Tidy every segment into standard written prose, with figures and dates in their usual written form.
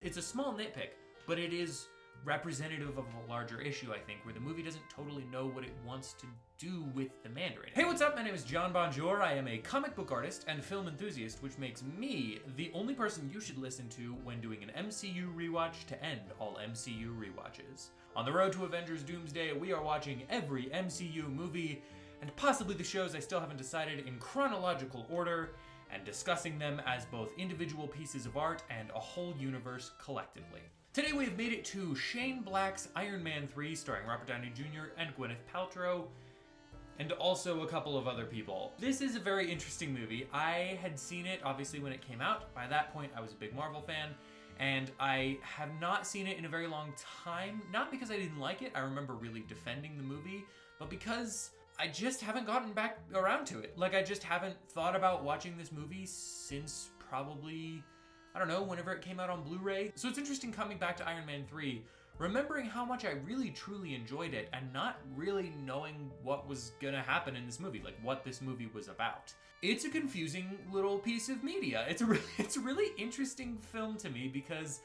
It's a small nitpick, but it is representative of a larger issue, I think, where the movie doesn't totally know what it wants to do with the Mandarin. Hey, what's up? My name is John Bonjour. I am a comic book artist and film enthusiast, which makes me the only person you should listen to when doing an MCU rewatch to end all MCU rewatches. On the road to Avengers Doomsday, we are watching every MCU movie, and possibly the shows I still haven't decided, in chronological order, and discussing them as both individual pieces of art and a whole universe collectively. Today we have made it to Shane Black's Iron Man 3, starring Robert Downey Jr. and Gwyneth Paltrow, and also a couple of other people. This is a very interesting movie. I had seen it, obviously, when it came out. By that point, I was a big Marvel fan, and I have not seen it in a very long time. Not because I didn't like it, I remember really defending the movie, but because I just haven't gotten back around to it. Like, I just haven't thought about watching this movie since probably, I don't know, whenever it came out on Blu-ray. So it's interesting coming back to Iron Man 3, remembering how much I really truly enjoyed it and not really knowing what was gonna happen in this movie, like what this movie was about. It's a confusing little piece of media. It's a really interesting film to me because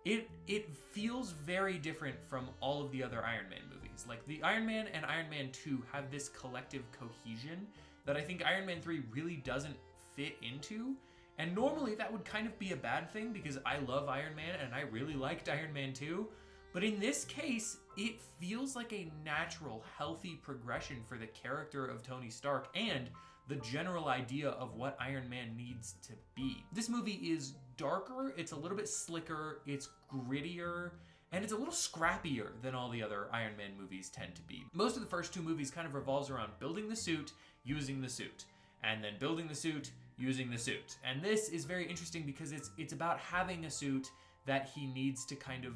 it feels very different from all of the other Iron Man movies. Like, the Iron Man and Iron Man 2 have this collective cohesion that I think Iron Man 3 really doesn't fit into. And normally that would kind of be a bad thing because I love Iron Man and I really liked Iron Man 2. But in this case, it feels like a natural, healthy progression for the character of Tony Stark and the general idea of what Iron Man needs to be. This movie is darker, it's a little bit slicker, it's grittier, and it's a little scrappier than all the other Iron Man movies tend to be. Most of the first two movies kind of revolves around building the suit, using the suit, and then building the suit, using the suit. And this is very interesting because it's about having a suit that he needs to kind of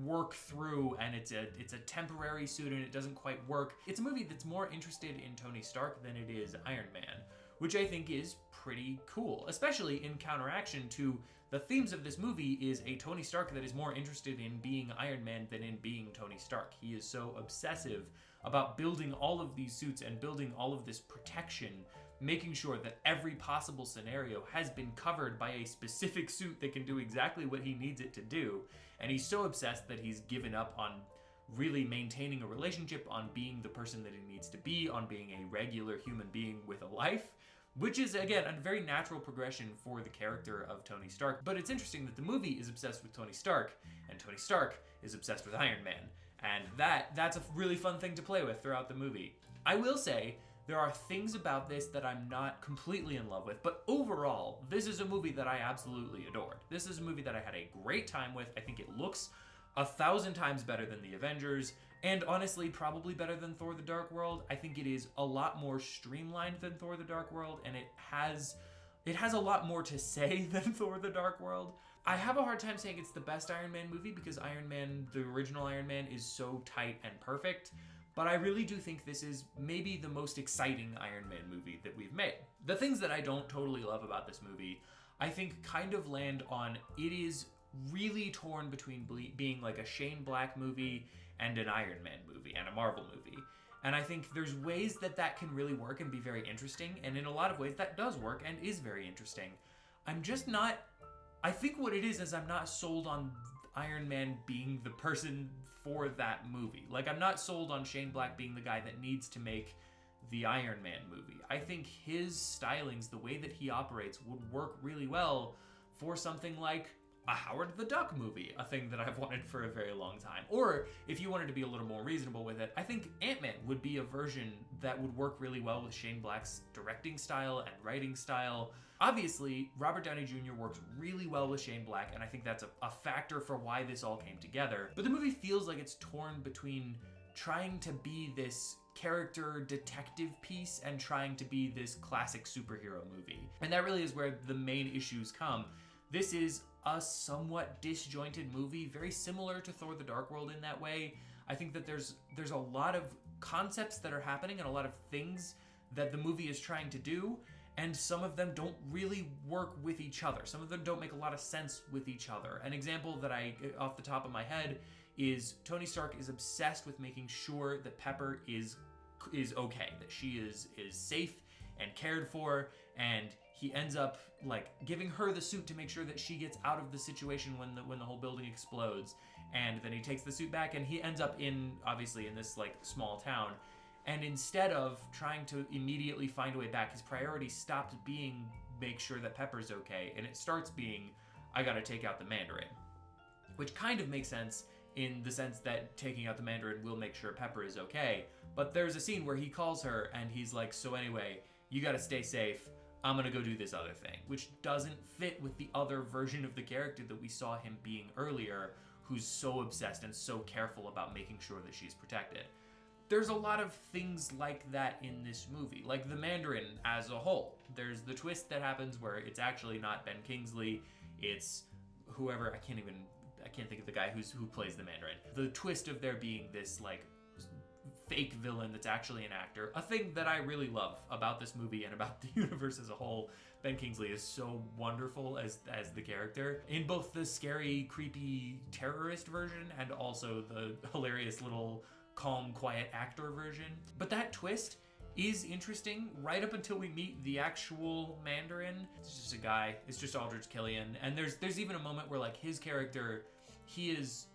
work through, and it's a temporary suit and it doesn't quite work. It's a movie that's more interested in Tony Stark than it is Iron Man, which I think is pretty cool, especially in counteraction to the themes of this movie is a Tony Stark that is more interested in being Iron Man than in being Tony Stark. He is so obsessive about building all of these suits and building all of this protection, making sure that every possible scenario has been covered by a specific suit that can do exactly what he needs it to do. And he's so obsessed that he's given up on really maintaining a relationship, on being the person that he needs to be, on being a regular human being with a life, which is, again, a very natural progression for the character of Tony Stark. But it's interesting that the movie is obsessed with Tony Stark, and Tony Stark is obsessed with Iron Man. And that's a really fun thing to play with throughout the movie. I will say, there are things about this that I'm not completely in love with, but overall, this is a movie that I absolutely adored. This is a movie that I had a great time with. I think it looks 1,000 times better than the Avengers, and honestly, probably better than Thor: The Dark World. I think it is a lot more streamlined than Thor: The Dark World, and it has a lot more to say than Thor: The Dark World. I have a hard time saying it's the best Iron Man movie because Iron Man, the original Iron Man, is so tight and perfect. But I really do think this is maybe the most exciting Iron Man movie that we've made. The things that I don't totally love about this movie, I think kind of land on it is really torn between being like a Shane Black movie and an Iron Man movie and a Marvel movie. And I think there's ways that can really work and be very interesting, and in a lot of ways that does work and is very interesting. I'm just not, I think what it is I'm not sold on Iron Man being the person for that movie. Like, I'm not sold on Shane Black being the guy that needs to make the Iron Man movie. I think his stylings, the way that he operates, would work really well for something like a Howard the Duck movie, a thing that I've wanted for a very long time. Or, if you wanted to be a little more reasonable with it, I think Ant-Man would be a version that would work really well with Shane Black's directing style and writing style. Obviously, Robert Downey Jr. works really well with Shane Black, and I think that's a factor for why this all came together. But the movie feels like it's torn between trying to be this character detective piece and trying to be this classic superhero movie. And that really is where the main issues come. This is a somewhat disjointed movie, very similar to Thor: The Dark World in that way. I think that there's a lot of concepts that are happening and a lot of things that the movie is trying to do, and some of them don't really work with each other. Some of them don't make a lot of sense with each other. An example that off the top of my head, is Tony Stark is obsessed with making sure that Pepper is okay, that she is safe and cared for, and he ends up like giving her the suit to make sure that she gets out of the situation when the whole building explodes. And then he takes the suit back, and he ends up obviously in this like small town. And instead of trying to immediately find a way back, his priority stopped being make sure that Pepper's okay, and it starts being, I gotta take out the Mandarin. Which kind of makes sense in the sense that taking out the Mandarin will make sure Pepper is okay. But there's a scene where he calls her and he's like, so anyway, you gotta stay safe. I'm gonna go do this other thing. Which doesn't fit with the other version of the character that we saw him being earlier, who's so obsessed and so careful about making sure that she's protected. There's a lot of things like that in this movie, like the Mandarin as a whole. There's the twist that happens where it's actually not Ben Kingsley, it's whoever, I can't think of the guy who plays the Mandarin. The twist of there being this like fake villain that's actually an actor, a thing that I really love about this movie and about the universe as a whole. Ben Kingsley is so wonderful as the character in both the scary, creepy terrorist version and also the hilarious little calm, quiet actor version. But that twist is interesting right up until we meet the actual Mandarin. It's just a guy. It's just Aldrich Killian. And there's even a moment where like his character, he is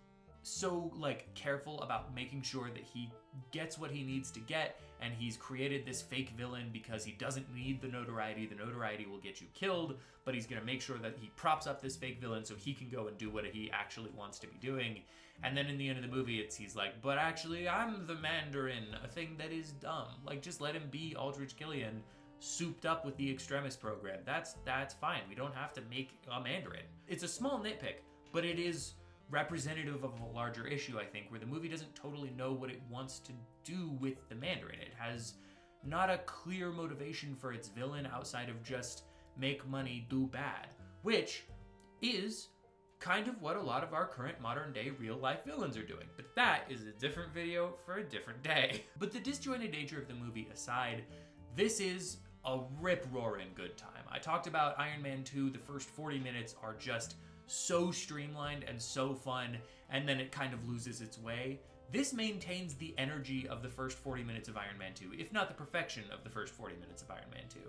so like careful about making sure that he gets what he needs to get, and he's created this fake villain because he doesn't need the notoriety. The notoriety will get you killed, but he's gonna make sure that he props up this fake villain so he can go and do what he actually wants to be doing. And then in the end of the movie, he's like, but actually I'm the Mandarin, a thing that is dumb. Like, just let him be Aldrich Killian, souped up with the extremist program. That's fine. We don't have to make a Mandarin. It's a small nitpick, but it is representative of a larger issue, I think, where the movie doesn't totally know what it wants to do with the Mandarin. It has not a clear motivation for its villain outside of just make money, do bad, which is kind of what a lot of our current modern day real life villains are doing. But that is a different video for a different day. But the disjointed nature of the movie aside, this is a rip-roaring good time. I talked about Iron Man 2, the first 40 minutes are just so streamlined and so fun, and then it kind of loses its way. This maintains the energy of the first 40 minutes of Iron Man 2, if not the perfection of the first 40 minutes of Iron Man 2.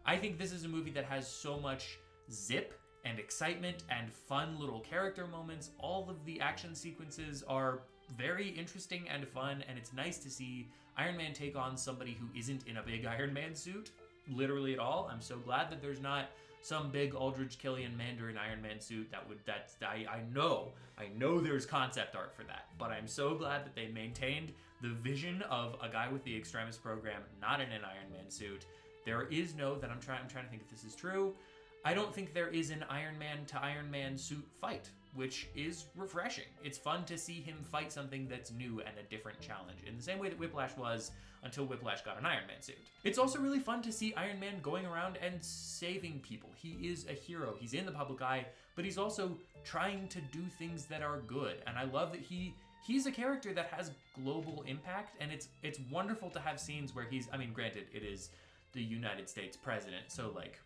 I think this is a movie that has so much zip and excitement and fun little character moments. All of the action sequences are very interesting and fun, and it's nice to see Iron Man take on somebody who isn't in a big Iron Man suit, literally at all. I'm so glad that there's not some big Aldrich Killian Mandarin Iron Man suit I know there's concept art for that, but I'm so glad that they maintained the vision of a guy with the extremist program not in an Iron Man suit. There is no, that I'm trying to think if this is true, I don't think there is an Iron Man to Iron Man suit fight, which is refreshing. It's fun to see him fight something that's new and a different challenge, in the same way that Whiplash was until Whiplash got an Iron Man suit. It's also really fun to see Iron Man going around and saving people. He is a hero. He's in the public eye, but he's also trying to do things that are good. And I love that he's a character that has global impact, and it's wonderful to have scenes where he's, I mean, granted, it is the United States president, so like,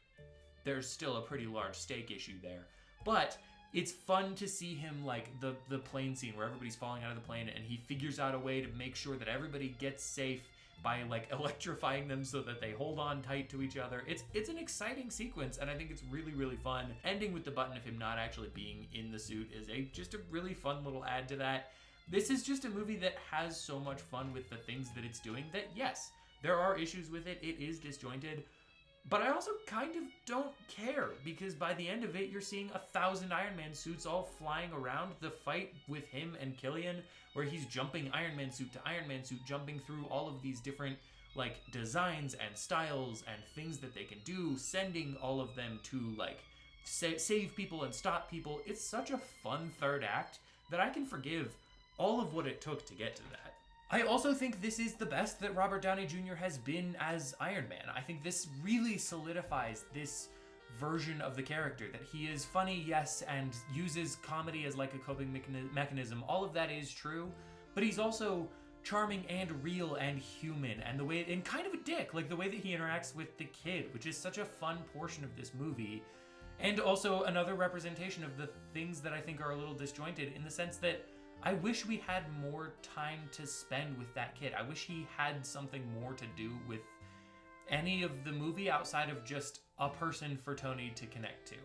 there's still a pretty large stake issue there. But it's fun to see him, like, the plane scene where everybody's falling out of the plane and he figures out a way to make sure that everybody gets safe by, like, electrifying them so that they hold on tight to each other. It's an exciting sequence, and I think it's really, really fun. Ending with the button of him not actually being in the suit is just a really fun little add to that. This is just a movie that has so much fun with the things that it's doing that, yes, there are issues with it. It is disjointed. But I also kind of don't care, because by the end of it, you're seeing 1,000 Iron Man suits all flying around. The fight with him and Killian, where he's jumping Iron Man suit to Iron Man suit, jumping through all of these different like designs and styles and things that they can do, sending all of them to like save people and stop people. It's such a fun third act that I can forgive all of what it took to get to that. I also think this is the best that Robert Downey Jr. has been as Iron Man. I think this really solidifies this version of the character, that he is funny, yes, and uses comedy as like a coping mechanism. All of that is true, but he's also charming and real and human, and kind of a dick, like the way that he interacts with the kid, which is such a fun portion of this movie. And also another representation of the things that I think are a little disjointed, in the sense that I wish we had more time to spend with that kid. I wish he had something more to do with any of the movie outside of just a person for Tony to connect to.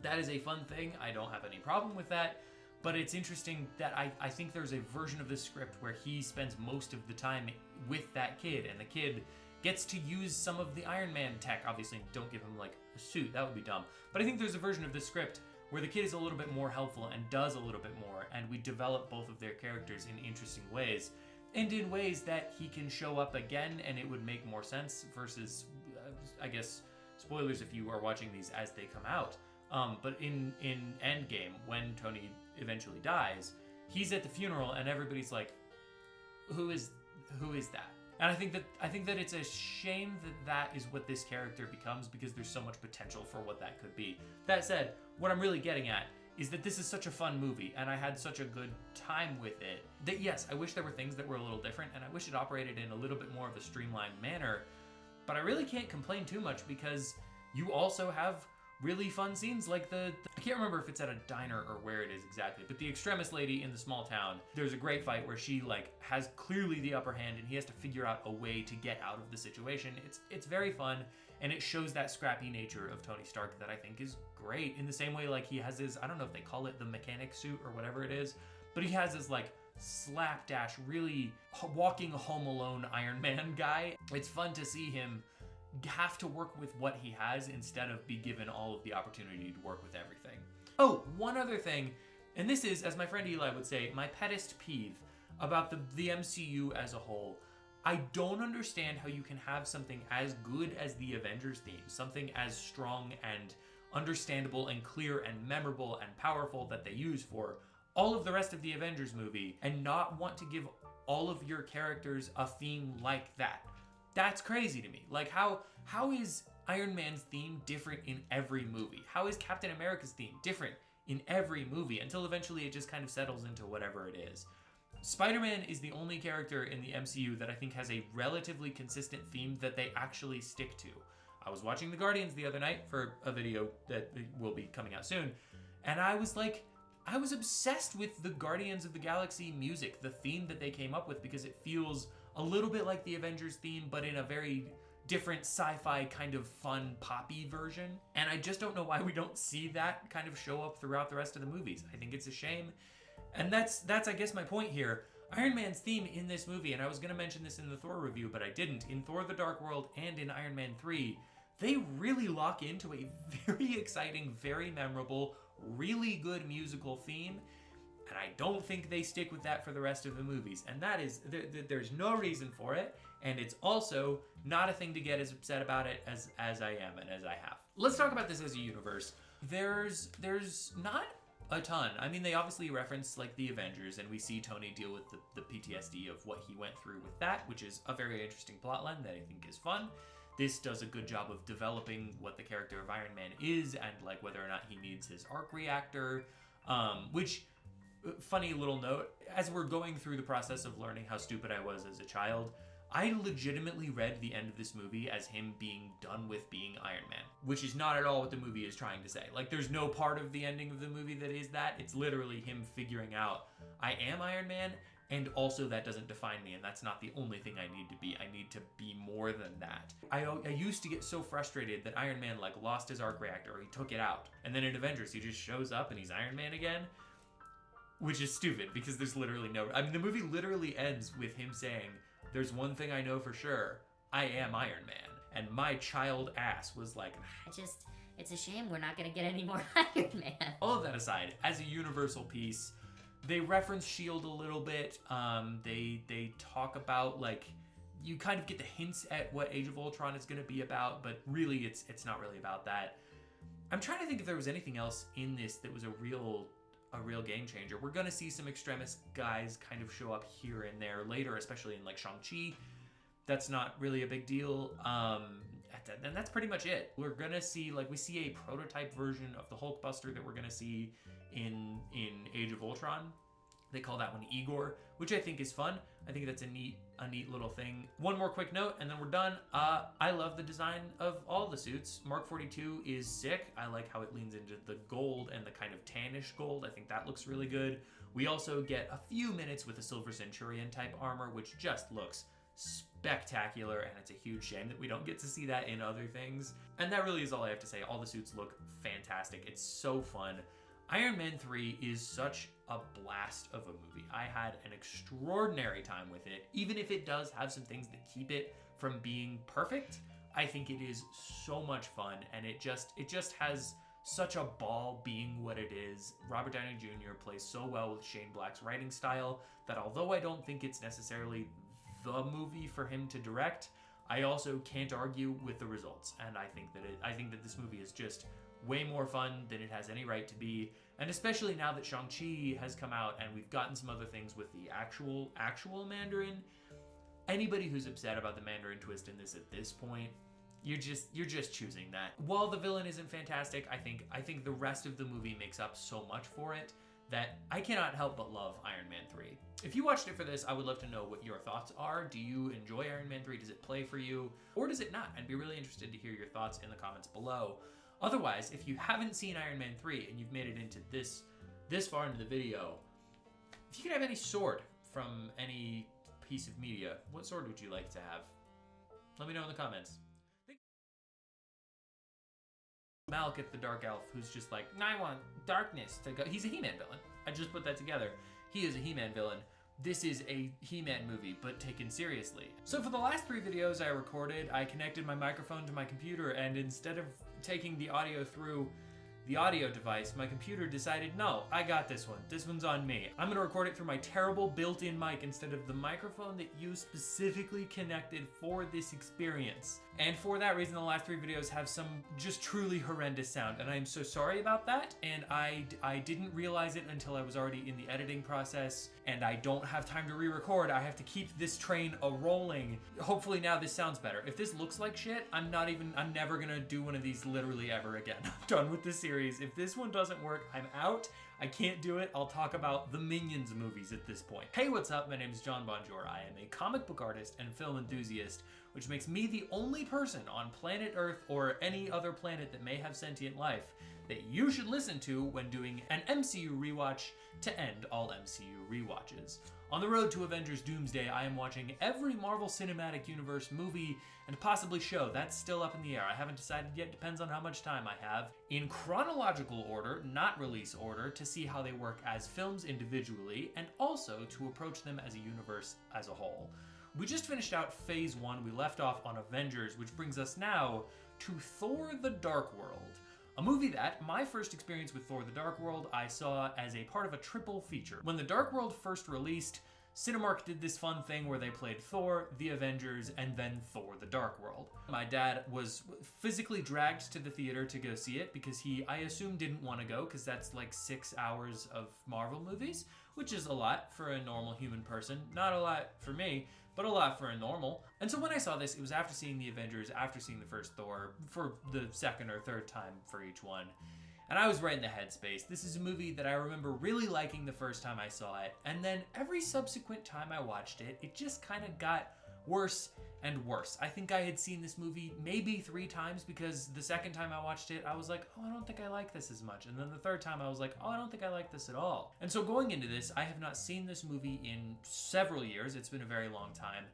That is a fun thing. I don't have any problem with that. But it's interesting that I think there's a version of this script where he spends most of the time with that kid, and the kid gets to use some of the Iron Man tech. Obviously, don't give him like a suit. That would be dumb. But I think there's a version of this script where the kid is a little bit more helpful and does a little bit more, and we develop both of their characters in interesting ways, and in ways that he can show up again and it would make more sense versus, I guess, spoilers if you are watching these as they come out. But in Endgame, when Tony eventually dies, he's at the funeral and everybody's like, who is that? And I think that it's a shame that is what this character becomes, because there's so much potential for what that could be. That said, what I'm really getting at is that this is such a fun movie and I had such a good time with it that yes, I wish there were things that were a little different, and I wish it operated in a little bit more of a streamlined manner, but I really can't complain too much because you also have really fun scenes like I can't remember if it's at a diner or where it is exactly, but the extremist lady in the small town, there's a great fight where she like has clearly the upper hand and he has to figure out a way to get out of the situation. It's very fun, and it shows that scrappy nature of Tony Stark that I think is great, in the same way like he has his, I don't know if they call it the mechanic suit or whatever it is, but he has his like slapdash, really walking Home Alone Iron Man guy. It's fun to see him have to work with what he has instead of be given all of the opportunity to work with everything. Oh, one other thing, and this is, as my friend Eli would say, my pettest peeve about the MCU as a whole. I don't understand how you can have something as good as the Avengers theme, something as strong and understandable and clear and memorable and powerful that they use for all of the rest of the Avengers movie, and not want to give all of your characters a theme like that. That's crazy to me. Like, how is Iron Man's theme different in every movie? How is Captain America's theme different in every movie, until eventually it just kind of settles into whatever it is? Spider-Man is the only character in the MCU that I think has a relatively consistent theme that they actually stick to. I was watching The Guardians the other night for a video that will be coming out soon, and I was obsessed with the Guardians of the Galaxy music, the theme that they came up with, because it feels a little bit like the Avengers theme, but in a very different sci-fi kind of fun poppy version. And I just don't know why we don't see that kind of show up throughout the rest of the movies. I think it's a shame. And that's I guess my point here. Iron Man's theme in this movie, and I was going to mention this in the Thor review, but I didn't. In Thor: The Dark World and in Iron Man 3, they really lock into a very exciting, very memorable, really good musical theme. And I don't think they stick with that for the rest of the movies. And that is, there's no reason for it. And it's also not a thing to get as upset about it as I am and as I have. Let's talk about this as a universe. There's not a ton. I mean, they obviously reference like the Avengers, and we see Tony deal with the PTSD of what he went through with that, which is a very interesting plotline that I think is fun. This does a good job of developing what the character of Iron Man is, and like whether or not he needs his arc reactor, which... Funny little note, as we're going through the process of learning how stupid I was as a child, I legitimately read the end of this movie as him being done with being Iron Man, which is not at all what the movie is trying to say. Like, there's no part of the ending of the movie that is that. It's literally him figuring out, I am Iron Man, and also that doesn't define me, and that's not the only thing I need to be. I need to be more than that. I used to get so frustrated that Iron Man, like, lost his arc reactor, or he took it out, and then in Avengers, he just shows up and he's Iron Man again. Which is stupid, because there's literally no... I mean, the movie literally ends with him saying, there's one thing I know for sure, I am Iron Man. And my child ass was like... It's a shame we're not going to get any more Iron Man. All of that aside, as a universal piece, they reference S.H.I.E.L.D. a little bit. They talk about, like... You kind of get the hints at what Age of Ultron is going to be about, but really, it's not really about that. I'm trying to think if there was anything else in this that was a real game changer. We're gonna see some extremist guys kind of show up here and there later, especially in like Shang-Chi. That's not really a big deal. And that's pretty much it. We're gonna see, like, we see a prototype version of the Hulkbuster that we're gonna see in Age of Ultron. They call that one Igor, which I think is fun. I think that's a neat little thing. One more quick note, and then we're done. I love the design of all the suits. Mark 42 is sick. I like how it leans into the gold and the kind of tannish gold. I think that looks really good. We also get a few minutes with a Silver Centurion type armor, which just looks spectacular, and it's a huge shame that we don't get to see that in other things. And that really is all I have to say. All the suits look fantastic. It's so fun. Iron Man 3 is such a blast of a movie. I had an extraordinary time with it. Even if it does have some things that keep it from being perfect, I think it is so much fun, and it just has such a ball being what it is. Robert Downey Jr. plays so well with Shane Black's writing style that although I don't think it's necessarily the movie for him to direct, I also can't argue with the results. And I think that this movie is just way more fun than it has any right to be. And especially now that Shang-Chi has come out and we've gotten some other things with the actual Mandarin, anybody who's upset about the Mandarin twist in this at this point, you're just choosing that. While the villain isn't fantastic, I think the rest of the movie makes up so much for it that I cannot help but love Iron Man 3. If you watched it for this, I would love to know what your thoughts are. Do you enjoy Iron Man 3? Does it play for you? Or does it not? I'd be really interested to hear your thoughts in the comments below. Otherwise, if you haven't seen Iron Man 3 and you've made it into this far into the video, if you could have any sword from any piece of media, what sword would you like to have? Let me know in the comments. Malekith the Dark Elf, who's just like, I want darkness to go. He's a He-Man villain. I just put that together. He is a He-Man villain. This is a He-Man movie, but taken seriously. So for the last 3 videos I recorded, I connected my microphone to my computer, and instead of taking the audio through the audio device, my computer decided, no, I got this one. This one's on me. I'm gonna record it through my terrible built-in mic instead of the microphone that you specifically connected for this experience. And for that reason, the last 3 videos have some just truly horrendous sound, and I'm so sorry about that, and I didn't realize it until I was already in the editing process, and I don't have time to re-record. I have to keep this train a-rolling. Hopefully now this sounds better. If this looks like shit, I'm never gonna do one of these literally ever again. I'm done with this series. If this one doesn't work, I'm out. I can't do it. I'll talk about the Minions movies at this point. Hey, what's up? My name is John Bonjour. I am a comic book artist and film enthusiast, which makes me the only person on planet Earth or any other planet that may have sentient life that you should listen to when doing an MCU rewatch to end all MCU rewatches. On the road to Avengers Doomsday, I am watching every Marvel Cinematic Universe movie and possibly show. That's still up in the air. I haven't decided yet. Depends on how much time I have. In chronological order, not release order, to see how they work as films individually, and also to approach them as a universe as a whole. We just finished out Phase 1. We left off on Avengers, which brings us now to Thor: The Dark World. A movie that, my first experience with Thor: The Dark World, I saw as a part of a triple feature. When The Dark World first released, Cinemark did this fun thing where they played Thor, The Avengers, and then Thor: The Dark World. My dad was physically dragged to the theater to go see it because he, I assume, didn't want to go because that's like 6 hours of Marvel movies, which is a lot for a normal human person. Not a lot for me, but a lot for a normal. And so when I saw this, it was after seeing The Avengers, after seeing the first Thor, for the second or third time for each one. And I was right in the headspace. This is a movie that I remember really liking the first time I saw it, and then every subsequent time I watched it, it just kind of got worse and worse. I think I had seen this movie maybe 3 times because the second time I watched it, I was like, oh, I don't think I like this as much. And then the third time I was like, oh, I don't think I like this at all. And so going into this, I have not seen this movie in several years. It's been a very long time.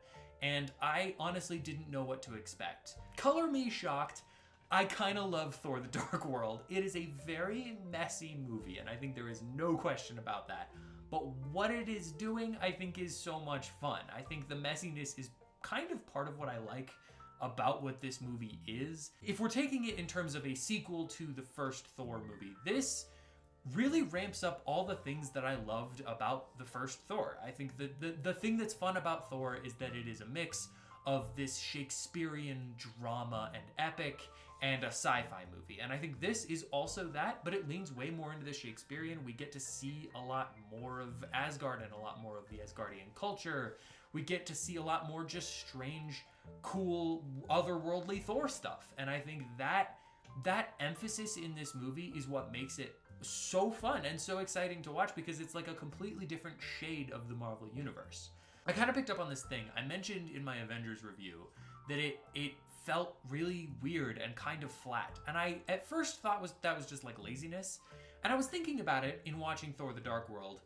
And I honestly didn't know what to expect. Color me shocked. I kind of love Thor: The Dark World. It is a very messy movie, and I think there is no question about that. But what it is doing, I think, is so much fun. I think the messiness is kind of part of what I like about what this movie is. If we're taking it in terms of a sequel to the first Thor movie, this really ramps up all the things that I loved about the first Thor. I think the thing that's fun about Thor is that it is a mix of this Shakespearean drama and epic and a sci-fi movie. And I think this is also that, but it leans way more into the Shakespearean. We get to see a lot more of Asgard and a lot more of the Asgardian culture. We get to see a lot more just strange, cool, otherworldly Thor stuff. And I think that emphasis in this movie is what makes it so fun and so exciting to watch, because it's like a completely different shade of the Marvel Universe. I kind of picked up on this thing. I mentioned in my Avengers review that it felt really weird and kind of flat. And I at first thought that was just like laziness. And I was thinking about it in watching Thor: The Dark World.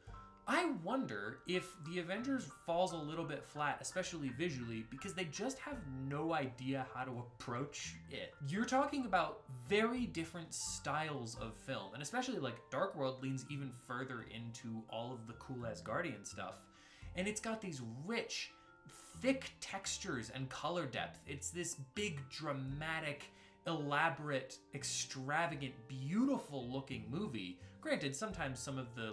I wonder if the Avengers falls a little bit flat, especially visually, because they just have no idea how to approach it. You're talking about very different styles of film, and especially like Dark World leans even further into all of the cool Asgardian stuff. And it's got these rich, thick textures and color depth. It's this big, dramatic, elaborate, extravagant, beautiful looking movie. Granted, sometimes some of the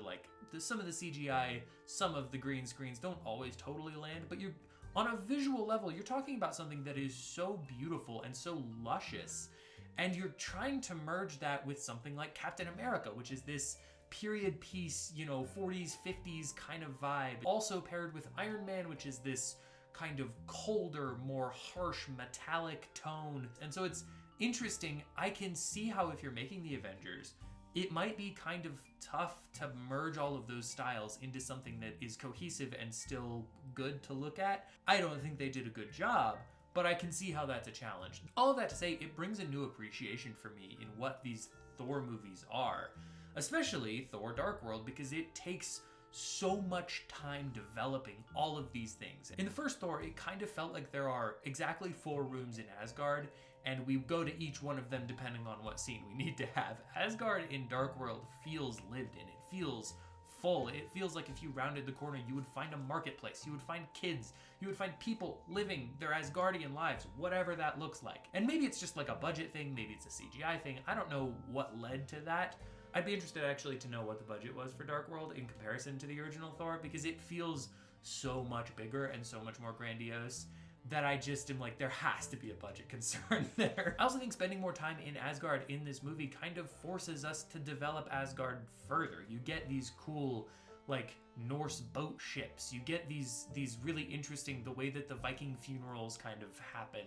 CGI, some of the green screens don't always totally land, but you're on a visual level, you're talking about something that is so beautiful and so luscious, and you're trying to merge that with something like Captain America, which is this period piece, 40s, 50s kind of vibe. Also paired with Iron Man, which is this kind of colder, more harsh, metallic tone. And so it's interesting. I can see how if you're making the Avengers, it might be kind of tough to merge all of those styles into something that is cohesive and still good to look at. I don't think they did a good job, but I can see how that's a challenge. All of that to say, it brings a new appreciation for me in what these Thor movies are, especially Thor Dark World, because it takes so much time developing all of these things. In the first Thor, it kind of felt like there are exactly 4 rooms in Asgard, and we go to each one of them depending on what scene we need to have. Asgard in Dark World feels lived in. It feels full. It feels like if you rounded the corner, you would find a marketplace. You would find kids. You would find people living their Asgardian lives, whatever that looks like. And maybe it's just like a budget thing. Maybe it's a CGI thing. I don't know what led to that. I'd be interested actually to know what the budget was for Dark World in comparison to the original Thor, because it feels so much bigger and so much more grandiose that I just am like, there has to be a budget concern there. I also think spending more time in Asgard in this movie kind of forces us to develop Asgard further. You get these cool, like, Norse boat ships. You get these really interesting, the way that the Viking funerals kind of happen.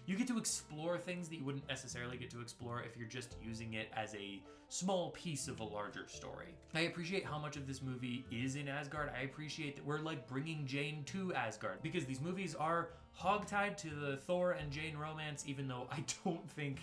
You get to explore things that you wouldn't necessarily get to explore if you're just using it as a small piece of a larger story. I appreciate how much of this movie is in Asgard. I appreciate that we're like bringing Jane to Asgard, because these movies are hogtied to the Thor and Jane romance, even though I don't think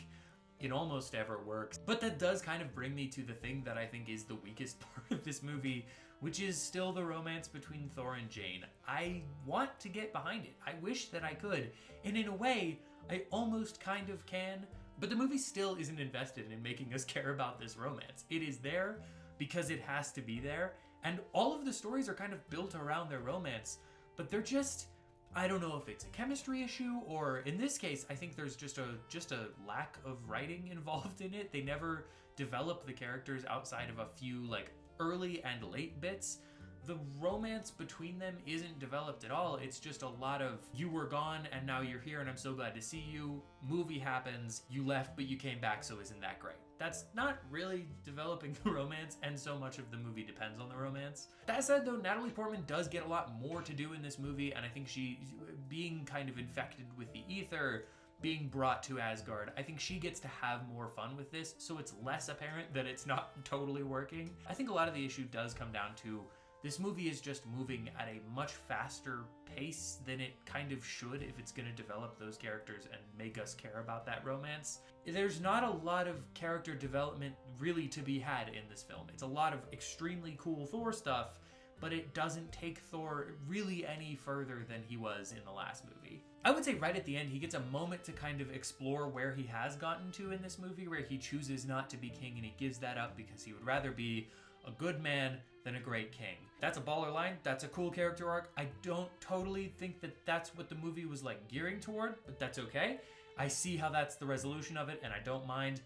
it almost ever works. But that does kind of bring me to the thing that I think is the weakest part of this movie, which is still the romance between Thor and Jane. I want to get behind it. I wish that I could. And in a way, I almost kind of can, but the movie still isn't invested in making us care about this romance. It is there because it has to be there, and all of the stories are kind of built around their romance, but they're just, I don't know if it's a chemistry issue, or in this case, I think there's just a lack of writing involved in it. They never develop the characters outside of a few like early and late bits. The romance between them isn't developed at all. It's just a lot of, you were gone and now you're here and I'm so glad to see you. Movie happens, you left but you came back, so isn't that great? That's not really developing the romance, and so much of the movie depends on the romance. That said though, Natalie Portman does get a lot more to do in this movie, and I think she, being kind of infected with the ether, being brought to Asgard, I think she gets to have more fun with this, so it's less apparent that it's not totally working. I think a lot of the issue does come down to this movie is just moving at a much faster pace than it kind of should if it's going to develop those characters and make us care about that romance. There's not a lot of character development really to be had in this film. It's a lot of extremely cool Thor stuff, but it doesn't take Thor really any further than he was in the last movie. I would say right at the end, he gets a moment to kind of explore where he has gotten to in this movie, where he chooses not to be king and he gives that up because he would rather be a good man than a great king. That's a baller line. That's a cool character arc. I don't totally think that that's what the movie was like gearing toward, but that's okay. I see how that's the resolution of it, and I don't mind,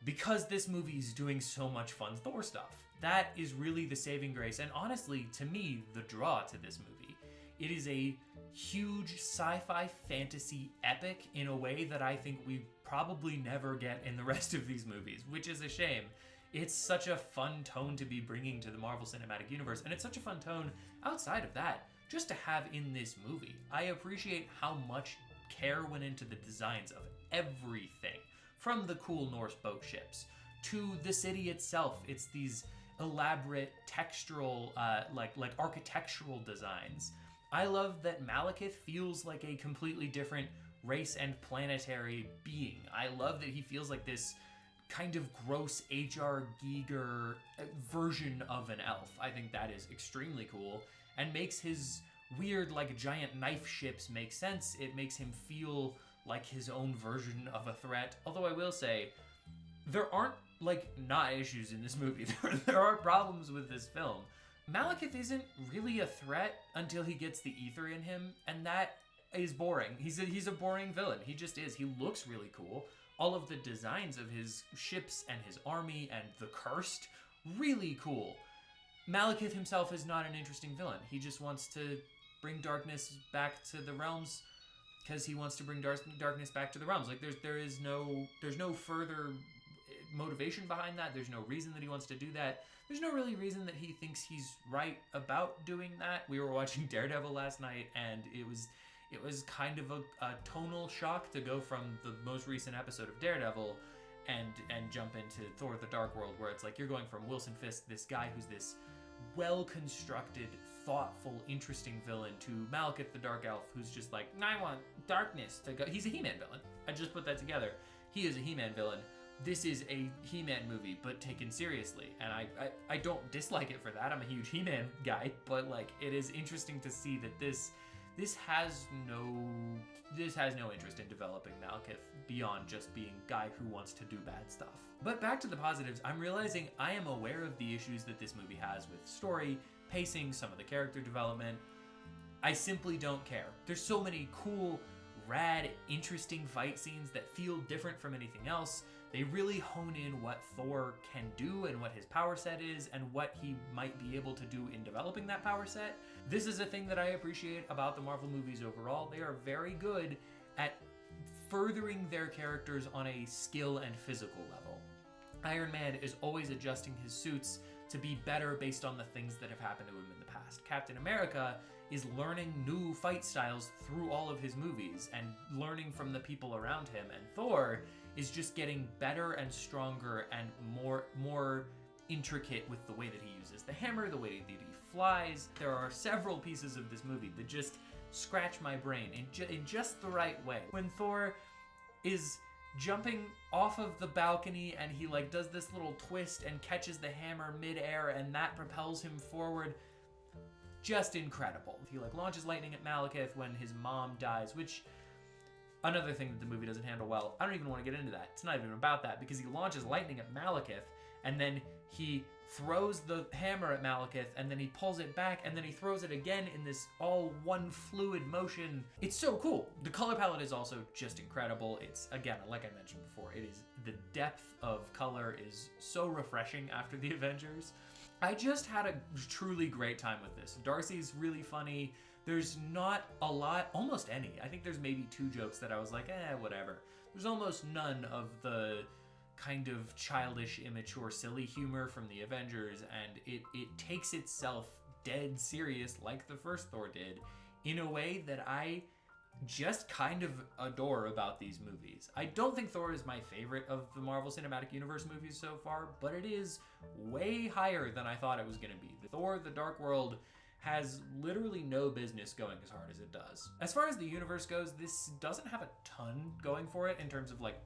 because this movie is doing so much fun Thor stuff. That is really the saving grace, and honestly, to me, the draw to this movie. It is a huge sci-fi fantasy epic in a way that I think we probably never get in the rest of these movies, which is a shame. It's such a fun tone to be bringing to the Marvel Cinematic Universe, and it's such a fun tone outside of that, just to have in this movie. I appreciate how much care went into the designs of everything, from the cool Norse boat ships to the city itself. It's these elaborate textural, like architectural designs. I love that Malekith feels like a completely different race and planetary being. I love that he feels like this kind of gross H.R. Giger version of an elf. I think that is extremely cool and makes his weird, like, giant knife ships make sense. It makes him feel like his own version of a threat. Although I will say, there aren't, like, not issues in this movie. There are problems with this film. Malekith isn't really a threat until he gets the ether in him, and that is boring. He's a boring villain. He just is. He looks really cool. All of the designs of his ships and his army and the Cursed, really cool. Malekith himself is not an interesting villain. He just wants to bring darkness back to the realms because he wants to bring darkness back to the realms. Like, there's no further motivation behind that. There's no reason that he wants to do that. There's no really reason that he thinks he's right about doing that. We were watching Daredevil last night, and it was kind of a tonal shock to go from the most recent episode of Daredevil and jump into Thor: The Dark World, where it's like you're going from Wilson Fisk, this guy who's this well-constructed, thoughtful, interesting villain, to Malekith the Dark Elf, who's just like, I want darkness to go. He's a He-Man villain. I just put that together. He is a He-Man villain. This is a He-Man movie, but taken seriously, and I don't dislike it for that. I'm a huge He-Man guy, but like, it is interesting to see that this has no interest in developing Malekith beyond just being guy who wants to do bad stuff. But back to the positives, I'm realizing I am aware of the issues that this movie has with story, pacing, some of the character development. I simply don't care. There's so many cool, rad, interesting fight scenes that feel different from anything else. They really hone in what Thor can do and what his power set is and what he might be able to do in developing that power set. This is a thing that I appreciate about the Marvel movies overall. They are very good at furthering their characters on a skill and physical level. Iron Man is always adjusting his suits to be better based on the things that have happened to him in the past. Captain America is learning new fight styles through all of his movies and learning from the people around him. And Thor is just getting better and stronger and more intricate with the way that he uses the hammer, the way that he flies. There are several pieces of this movie that just scratch my brain in just the right way. When Thor is jumping off of the balcony and he like does this little twist and catches the hammer midair and that propels him forward, just incredible. He like launches lightning at Malekith when his mom dies, which another thing that the movie doesn't handle well. I don't even want to get into that. It's not even about that, because he launches lightning at Malekith and then he throws the hammer at Malekith and then he pulls it back and then he throws it again in this all one fluid motion. It's so cool. The color palette is also just incredible. It's, again, like I mentioned before, it is, the depth of color is so refreshing after the Avengers. I just had a truly great time with this. Darcy's really funny. There's not a lot, almost any. I think there's maybe 2 jokes that I was like, whatever. There's almost none of the kind of childish, immature, silly humor from the Avengers, and it takes itself dead serious like the first Thor did, in a way that I just kind of adore about these movies. I don't think Thor is my favorite of the Marvel Cinematic Universe movies so far, but it is way higher than I thought it was going to be. Thor: The Dark World has literally no business going as hard as it does. As far as the universe goes, this doesn't have a ton going for it in terms of like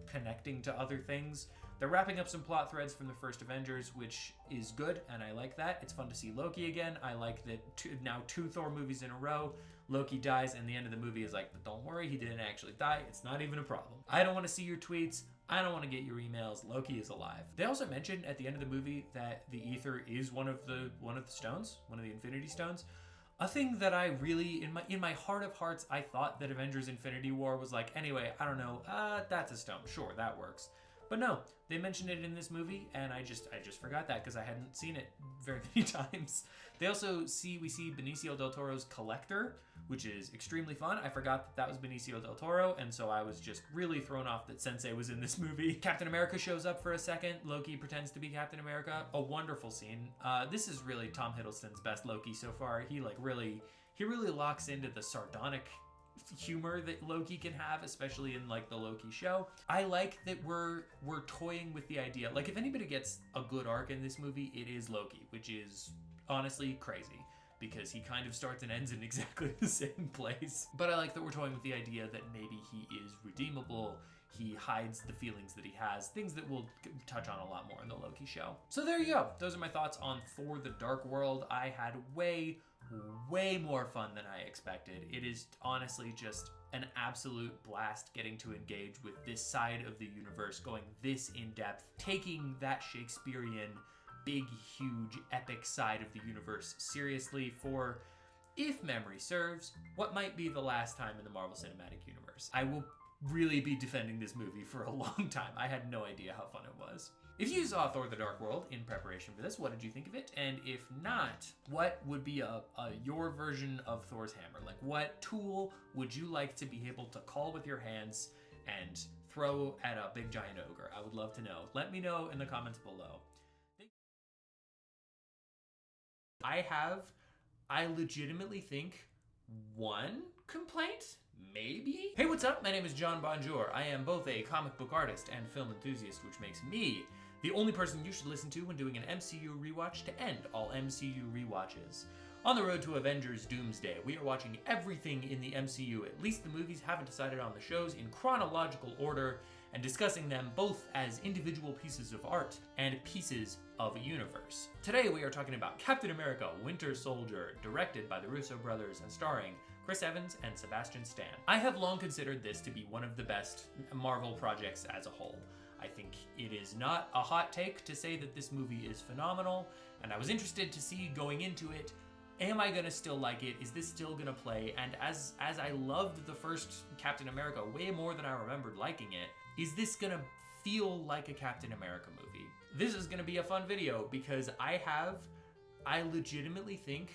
connecting to other things. They're wrapping up some plot threads from the first Avengers, which is good, and I like that. It's fun to see Loki again. I like that now 2 Thor movies in a row, Loki dies, and the end of the movie is like, but don't worry, he didn't actually die. It's not even a problem. I don't want to see your tweets. I don't want to get your emails. Loki is alive. They also mentioned at the end of the movie that the ether is one of the stones, one of the Infinity Stones. A thing that I really, in my heart of hearts, I thought that Avengers Infinity War was like, anyway, I don't know, that's a stone. Sure, that works. But no, they mentioned it in this movie, and I just forgot that because I hadn't seen it very many times. They also we see Benicio del Toro's Collector, which is extremely fun. I forgot that was Benicio del Toro, and so I was just really thrown off that Sensei was in this movie. Captain America shows up for a second. Loki pretends to be Captain America. A wonderful scene. This is really Tom Hiddleston's best Loki so far. He really locks into the sardonic humor that Loki can have, especially in like the Loki show. I like that we're toying with the idea. Like, if anybody gets a good arc in this movie, it is Loki, which is honestly crazy because he kind of starts and ends in exactly the same place. But I like that we're toying with the idea that maybe he is redeemable. he hides the feelings that he has, things that we'll touch on a lot more in the Loki show. So there you go. Those are my thoughts on Thor: The Dark World. I had way more fun than I expected. It is honestly just an absolute blast getting to engage with this side of the universe, going this in depth, taking that Shakespearean, big, huge, epic side of the universe seriously for, if memory serves, what might be the last time in the Marvel Cinematic Universe. I will really be defending this movie for a long time. I had no idea how fun it was. If you saw Thor: The Dark World in preparation for this, what did you think of it? And if not, what would be your version of Thor's hammer? Like, what tool would you like to be able to call with your hands and throw at a big giant ogre? I would love to know. Let me know in the comments below. I legitimately think one complaint, maybe? Hey, what's up? My name is John Bonjour. I am both a comic book artist and film enthusiast, which makes me the only person you should listen to when doing an MCU rewatch to end all MCU rewatches. On the road to Avengers Doomsday, we are watching everything in the MCU, at least the movies, haven't decided on the shows, in chronological order, and discussing them both as individual pieces of art and pieces of a universe. Today we are talking about Captain America: Winter Soldier, directed by the Russo brothers and starring Chris Evans and Sebastian Stan. I have long considered this to be one of the best Marvel projects as a whole. I think it is not a hot take to say that this movie is phenomenal, and I was interested to see going into it, am I gonna still like it? Is this still gonna play? And as I loved the first Captain America way more than I remembered liking it, is this gonna feel like a Captain America movie? This is gonna be a fun video because I legitimately think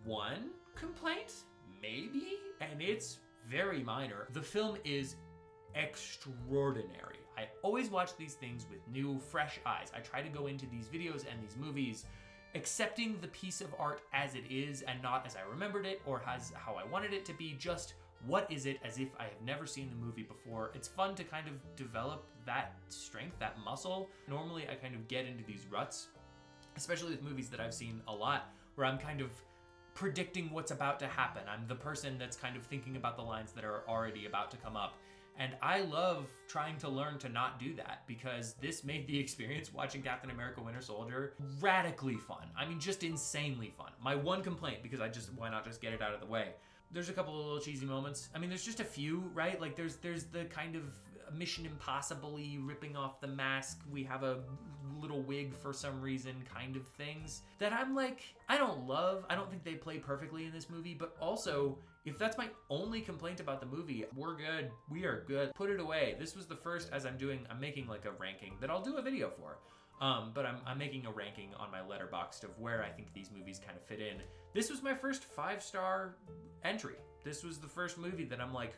one complaint, maybe, and it's very minor. The film is extraordinary. I always watch these things with new, fresh eyes. I try to go into these videos and these movies accepting the piece of art as it is and not as I remembered it or as how I wanted it to be, just what is it as if I have never seen the movie before. It's fun to kind of develop that strength, that muscle. Normally I kind of get into these ruts, especially with movies that I've seen a lot, where I'm kind of predicting what's about to happen. I'm the person that's kind of thinking about the lines that are already about to come up. And I love trying to learn to not do that, because this made the experience watching Captain America: Winter Soldier radically fun. I mean, just insanely fun. My one complaint, because why not just get it out of the way? There's a couple of little cheesy moments. I mean, there's just a few, right? Like there's the kind of Mission Impossible-y ripping off the mask, we have a little wig for some reason kind of things that I'm like, I don't love. I don't think they play perfectly in this movie, but also, if that's my only complaint about the movie, we're good. We are good. Put it away. This was the first, as I'm making like a ranking that I'll do a video for. But I'm making a ranking on my Letterboxd of where I think these movies kind of fit in. This was my first 5-star entry. This was the first movie that I'm like,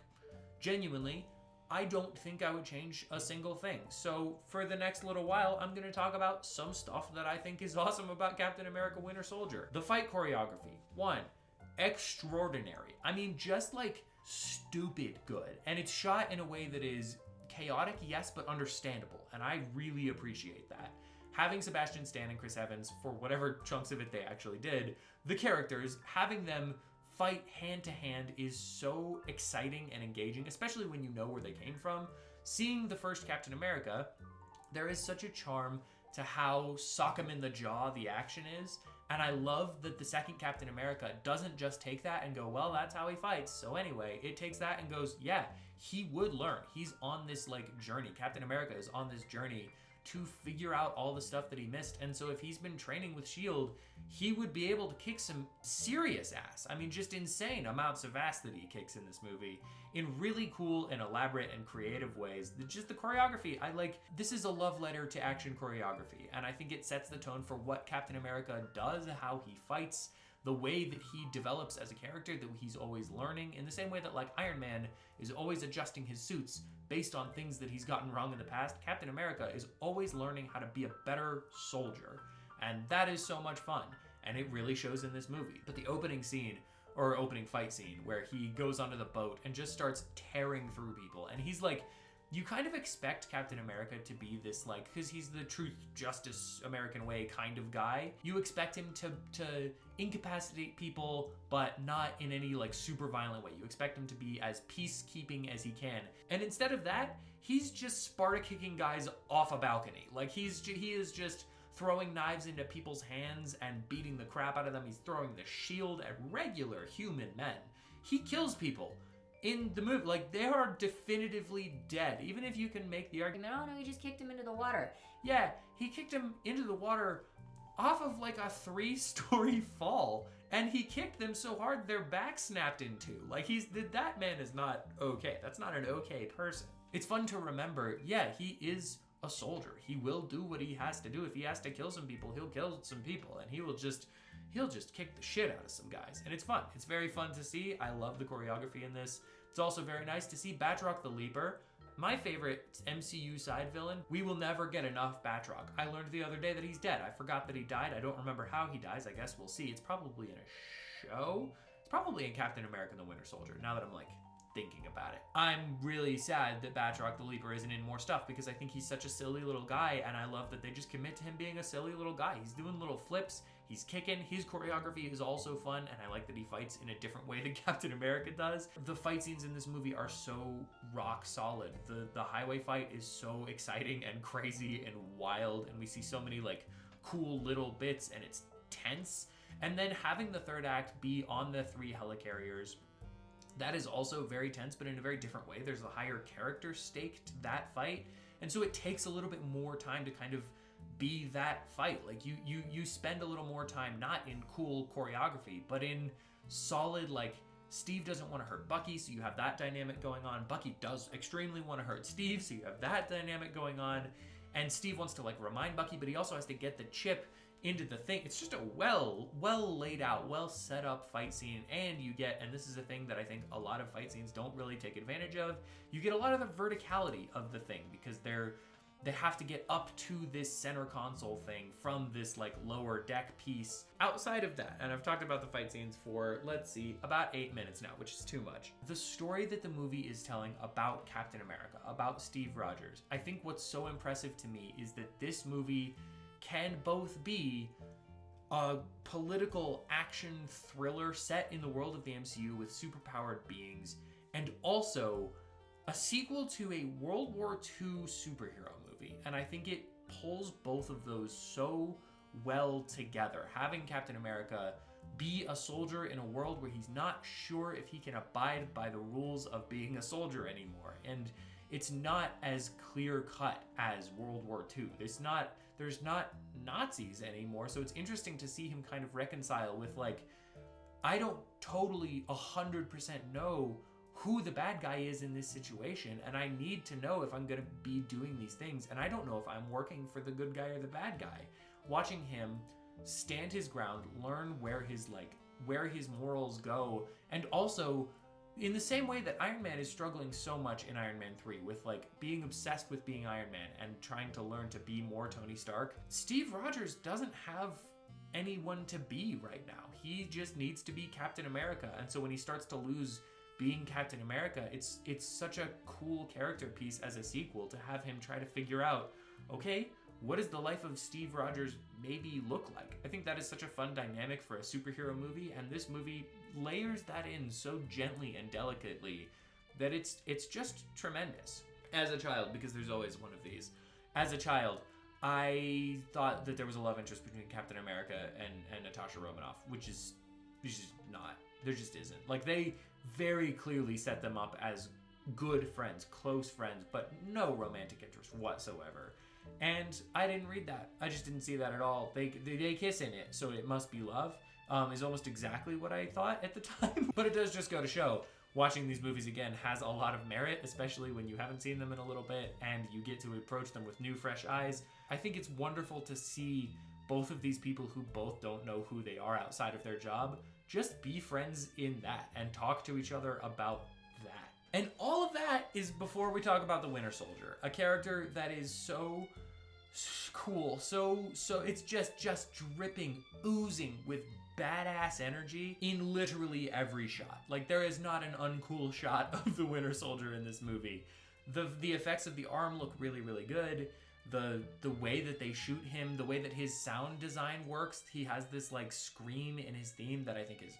genuinely, I don't think I would change a single thing. So for the next little while, I'm gonna talk about some stuff that I think is awesome about Captain America: Winter Soldier. The fight choreography, one, extraordinary. I mean, just like stupid good. And it's shot in a way that is chaotic, yes, but understandable. And I really appreciate that. Having Sebastian Stan and Chris Evans, for whatever chunks of it they actually did, the characters, having them fight hand to hand is so exciting and engaging, especially when you know where they came from. Seeing the first Captain America, there is such a charm to how sock 'em in the jaw the action is. And I love that the second Captain America doesn't just take that and go, well, that's how he fights. So anyway, it takes that and goes, yeah, he would learn. He's on this like journey. Captain America is on this journey to figure out all the stuff that he missed. And so if he's been training with S.H.I.E.L.D., he would be able to kick some serious ass. I mean, just insane amounts of ass that he kicks in this movie in really cool and elaborate and creative ways. Just the choreography, this is a love letter to action choreography. And I think it sets the tone for what Captain America does, how he fights, the way that he develops as a character, that he's always learning, in the same way that like Iron Man is always adjusting his suits based on things that he's gotten wrong in the past. Captain America is always learning how to be a better soldier. And that is so much fun. And it really shows in this movie. But the opening scene, or opening fight scene, where he goes onto the boat and just starts tearing through people. And he's like you kind of expect Captain America to be this, like, because he's the truth, justice, American way kind of guy. You expect him to incapacitate people, but not in any, like, super violent way. You expect him to be as peacekeeping as he can. And instead of that, he's just Sparta kicking guys off a balcony. Like, he is just throwing knives into people's hands and beating the crap out of them. He's throwing the shield at regular human men. He kills people. In the movie, like, they are definitively dead. Even if you can make the argument, Oh no, he just kicked him into the water. yeah, he kicked him into the water off of like a 3-story fall, and he kicked them so hard their back snapped in two. Like, that man is not okay. That's not an okay person. It's fun to remember, yeah, he is a soldier. He will do what he has to do. If he has to kill some people, he'll kill some people, and he'll just kick the shit out of some guys. And it's fun. It's very fun to see. I love the choreography in this. It's also very nice to see Batroc the Leaper, my favorite MCU side villain. We will never get enough Batroc. I learned the other day that he's dead. I forgot that he died. I don't remember how he dies. I guess we'll see. It's probably in a show. It's probably in Captain America and the Winter Soldier, now that I'm like thinking about it. I'm really sad that Batroc the Leaper isn't in more stuff, because I think he's such a silly little guy, and I love that they just commit to him being a silly little guy. He's doing little flips, he's kicking, his choreography is also fun, and I like that he fights in a different way than Captain America does. The fight scenes in this movie are so rock solid. The highway fight is so exciting and crazy and wild, and we see so many like cool little bits, and it's tense. And then having the third act be on the 3 helicarriers, that is also very tense, but in a very different way. There's a higher character stake to that fight, and so it takes a little bit more time to kind of be that fight. Like, you spend a little more time not in cool choreography, but in solid, like, Steve doesn't want to hurt Bucky, so you have that dynamic going on. Bucky does extremely want to hurt Steve, so you have that dynamic going on. And Steve wants to, like, remind Bucky, but he also has to get the chip into the thing. It's just a well laid out, well set up fight scene, and you get, and this is a thing that I think a lot of fight scenes don't really take advantage of, you get a lot of the verticality of the thing, because they have to get up to this center console thing from this like lower deck piece. Outside of that, and I've talked about the fight scenes for, let's see, about 8 minutes now, which is too much. The story that the movie is telling about Captain America, about Steve Rogers, I think what's so impressive to me is that this movie can both be a political action thriller set in the world of the MCU with superpowered beings, and also a sequel to a World War II superhero movie. And I think it pulls both of those so well together. Having Captain America be a soldier in a world where he's not sure if he can abide by the rules of being a soldier anymore. And it's not as clear cut as World War II. There's not Nazis anymore, so it's interesting to see him kind of reconcile with, like, I don't totally 100% know who the bad guy is in this situation, and I need to know if I'm gonna be doing these things, and I don't know if I'm working for the good guy or the bad guy. Watching him stand his ground, learn where his morals go, and also in the same way that Iron Man is struggling so much in Iron Man 3 with like being obsessed with being Iron Man and trying to learn to be more Tony Stark, Steve Rogers doesn't have anyone to be right now. He just needs to be Captain America. And so when he starts to lose being Captain America, it's such a cool character piece as a sequel to have him try to figure out, okay, what does the life of Steve Rogers maybe look like? I think that is such a fun dynamic for a superhero movie, and this movie layers that in so gently and delicately that it's just tremendous. As a child, because there's always one of these, as a child, I thought that there was a love interest between Captain America and Natasha Romanoff, which is not. There just isn't. Like, they very clearly set them up as good friends, close friends, but no romantic interest whatsoever. And I didn't read that. I just didn't see that at all. They kiss in it, so it must be love. Is almost exactly what I thought at the time. But it does just go to show, watching these movies again has a lot of merit, especially when you haven't seen them in a little bit and you get to approach them with new, fresh eyes. I think it's wonderful to see both of these people who both don't know who they are outside of their job just be friends in that and talk to each other about that. And all of that is before we talk about the Winter Soldier, a character that is so cool, so it's just dripping, oozing with badass energy in literally every shot. Like, there is not an uncool shot of the Winter Soldier in this movie. The effects of the arm look really, really good. The way that they shoot him, the way that his sound design works, he has this like scream in his theme that I think is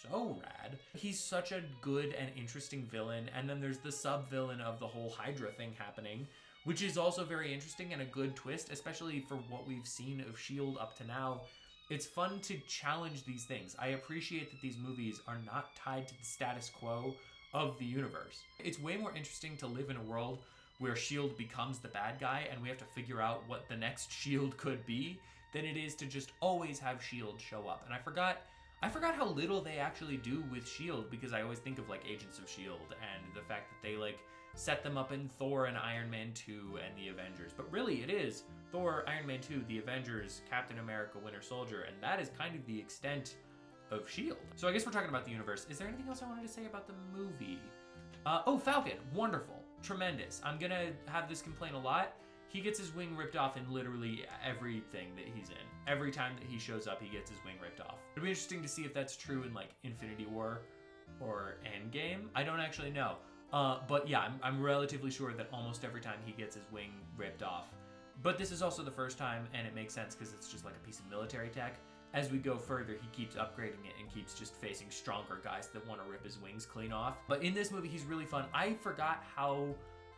so rad. He's such a good and interesting villain, and then there's the sub-villain of the whole Hydra thing happening, which is also very interesting and a good twist, especially for what we've seen of S.H.I.E.L.D. up to now. It's fun to challenge these things. I appreciate that these movies are not tied to the status quo of the universe. It's way more interesting to live in a world where S.H.I.E.L.D. becomes the bad guy and we have to figure out what the next S.H.I.E.L.D. could be than it is to just always have S.H.I.E.L.D. show up. And I forgot how little they actually do with S.H.I.E.L.D. because I always think of like Agents of S.H.I.E.L.D. and the fact that they like set them up in Thor and Iron Man 2 and the Avengers. But really it is Thor, Iron Man 2, the Avengers, Captain America, Winter Soldier, and that is kind of the extent of S.H.I.E.L.D. So I guess we're talking about the universe. Is there anything else I wanted to say about the movie? Falcon, wonderful, tremendous. I'm gonna have this complaint a lot. He gets his wing ripped off in literally everything that he's in. Every time that he shows up, he gets his wing ripped off. It'll be interesting to see if that's true in like Infinity War or Endgame. I don't actually know. But yeah, I'm relatively sure that almost every time he gets his wing ripped off. But this is also the first time, and it makes sense because it's just like a piece of military tech. As we go further, he keeps upgrading it and keeps just facing stronger guys that want to rip his wings clean off. But in this movie, he's really fun. I forgot how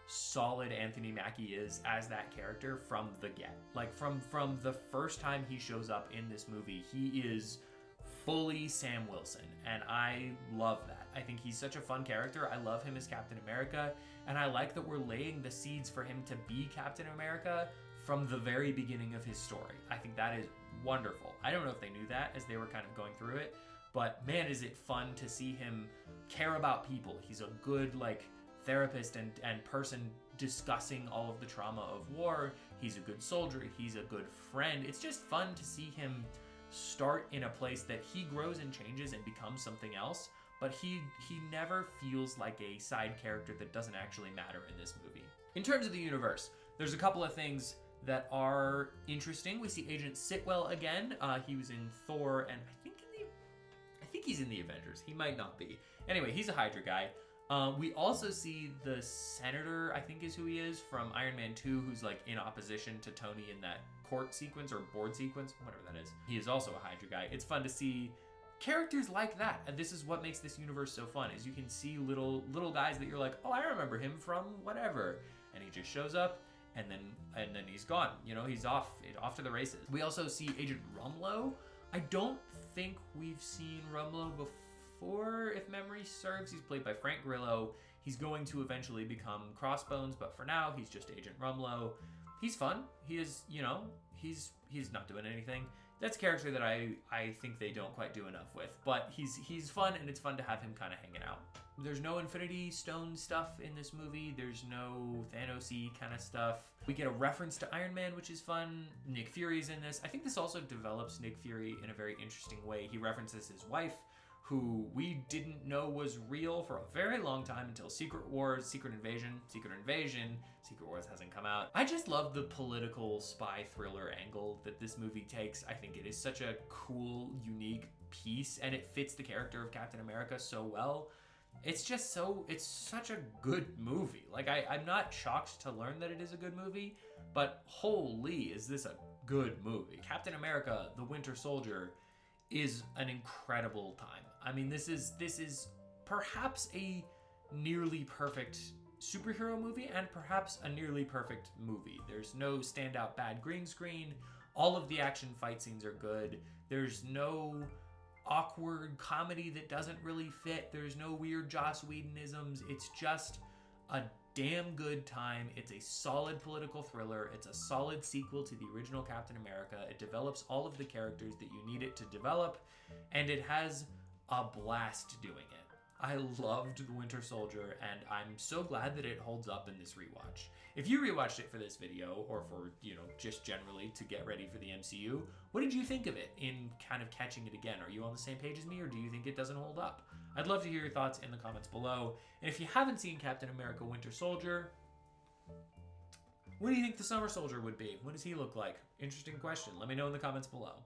solid Anthony Mackie is as that character from the get. Like from the first time he shows up in this movie, he is fully Sam Wilson, and I love that. I think he's such a fun character. I love him as Captain America, and I like that we're laying the seeds for him to be Captain America from the very beginning of his story. I think that is wonderful. I don't know if they knew that as they were kind of going through it, but man, is it fun to see him care about people. He's a good like therapist and person discussing all of the trauma of war. He's a good soldier. He's a good friend. It's just fun to see him start in a place that he grows and changes and becomes something else, but he never feels like a side character that doesn't actually matter in this movie. In terms of the universe, there's a couple of things that are interesting. We see Agent Sitwell again. He was in Thor, and I think he's in the Avengers. He might not be. Anyway, he's a Hydra guy. We also see the Senator, I think is who he is, from Iron Man 2, who's like in opposition to Tony in that court sequence or board sequence, whatever that is. He is also a Hydra guy. It's fun to see characters like that, and this is what makes this universe so fun, is you can see little guys that you're like, oh, I remember him from whatever, and he just shows up, and then he's gone. You know, he's off to the races. We also see Agent Rumlow. I don't think we've seen Rumlow before, if memory serves. He's played by Frank Grillo. He's going to eventually become Crossbones, but for now, he's just Agent Rumlow. He's fun. He is, you know, he's not doing anything. That's a character that I think they don't quite do enough with, but he's fun, and it's fun to have him kind of hanging out. There's no Infinity Stone stuff in this movie. There's no Thanos-y kind of stuff. We get a reference to Iron Man, which is fun. Nick Fury's in this. I think this also develops Nick Fury in a very interesting way. He references his wife, who we didn't know was real for a very long time until Secret Wars, Secret Invasion, Secret Wars hasn't come out. I just love the political spy thriller angle that this movie takes. I think it is such a cool, unique piece, and it fits the character of Captain America so well. It's such a good movie. Like, I'm not shocked to learn that it is a good movie, but holy, is this a good movie. Captain America, the Winter Soldier, is an incredible time. I mean, this is perhaps a nearly perfect superhero movie and perhaps a nearly perfect movie. There's no standout bad green screen. All of the action fight scenes are good. There's no awkward comedy that doesn't really fit. There's no weird Joss Whedon-isms. It's just a damn good time. It's a solid political thriller. It's a solid sequel to the original Captain America. It develops all of the characters that you need it to develop, and it has a blast doing it. I loved The Winter Soldier, and I'm so glad that it holds up in this rewatch. If you rewatched it for this video, or for, you know, just generally to get ready for the MCU, what did you think of it in kind of catching it again? Are you on the same page as me, or do you think it doesn't hold up? I'd love to hear your thoughts in the comments below. And if you haven't seen Captain America Winter Soldier, what do you think the Summer Soldier would be? What does he look like? Interesting question. Let me know in the comments below.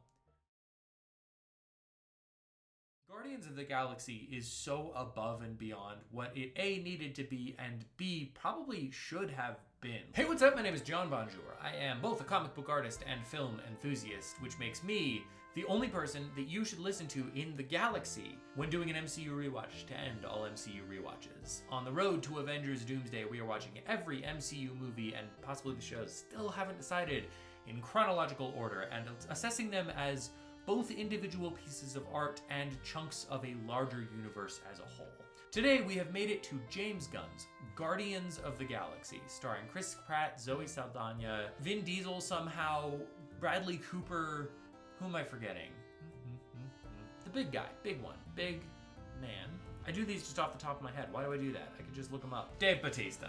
Guardians of the Galaxy is so above and beyond what it A, needed to be, and B, probably should have been. Hey, what's up? My name is John Bonjour. I am both a comic book artist and film enthusiast, which makes me the only person that you should listen to in the galaxy when doing an MCU rewatch to end all MCU rewatches. On the road to Avengers Doomsday, we are watching every MCU movie and possibly the shows still haven't decided in chronological order and assessing them as both individual pieces of art and chunks of a larger universe as a whole. Today we have made it to James Gunn's Guardians of the Galaxy, starring Chris Pratt, Zoe Saldana, Vin Diesel somehow, Bradley Cooper, who am I forgetting? The big guy, big one, big man. I do these just off the top of my head. Why do I do that? I could just look them up. Dave Bautista.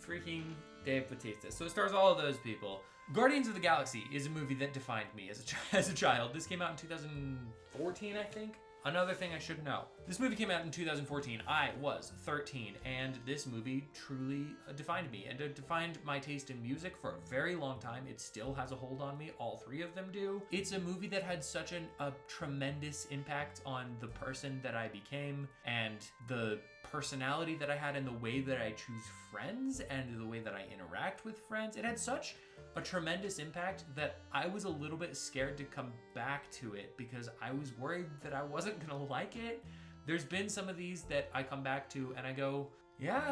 Freaking Dave Bautista. So it stars all of those people. Guardians of the Galaxy is a movie that defined me as a child. This came out in 2014, I think. Another thing I should know. This movie came out in 2014. I was 13, and this movie truly defined me, and it defined my taste in music for a very long time. It still has a hold on me. All three of them do. It's a movie that had such a tremendous impact on the person that I became, and the personality that I had, and the way that I choose friends, and the way that I interact with friends. It had such a tremendous impact that I was a little bit scared to come back to it because I was worried that I wasn't gonna like it. There's been some of these that I come back to and I go, yeah,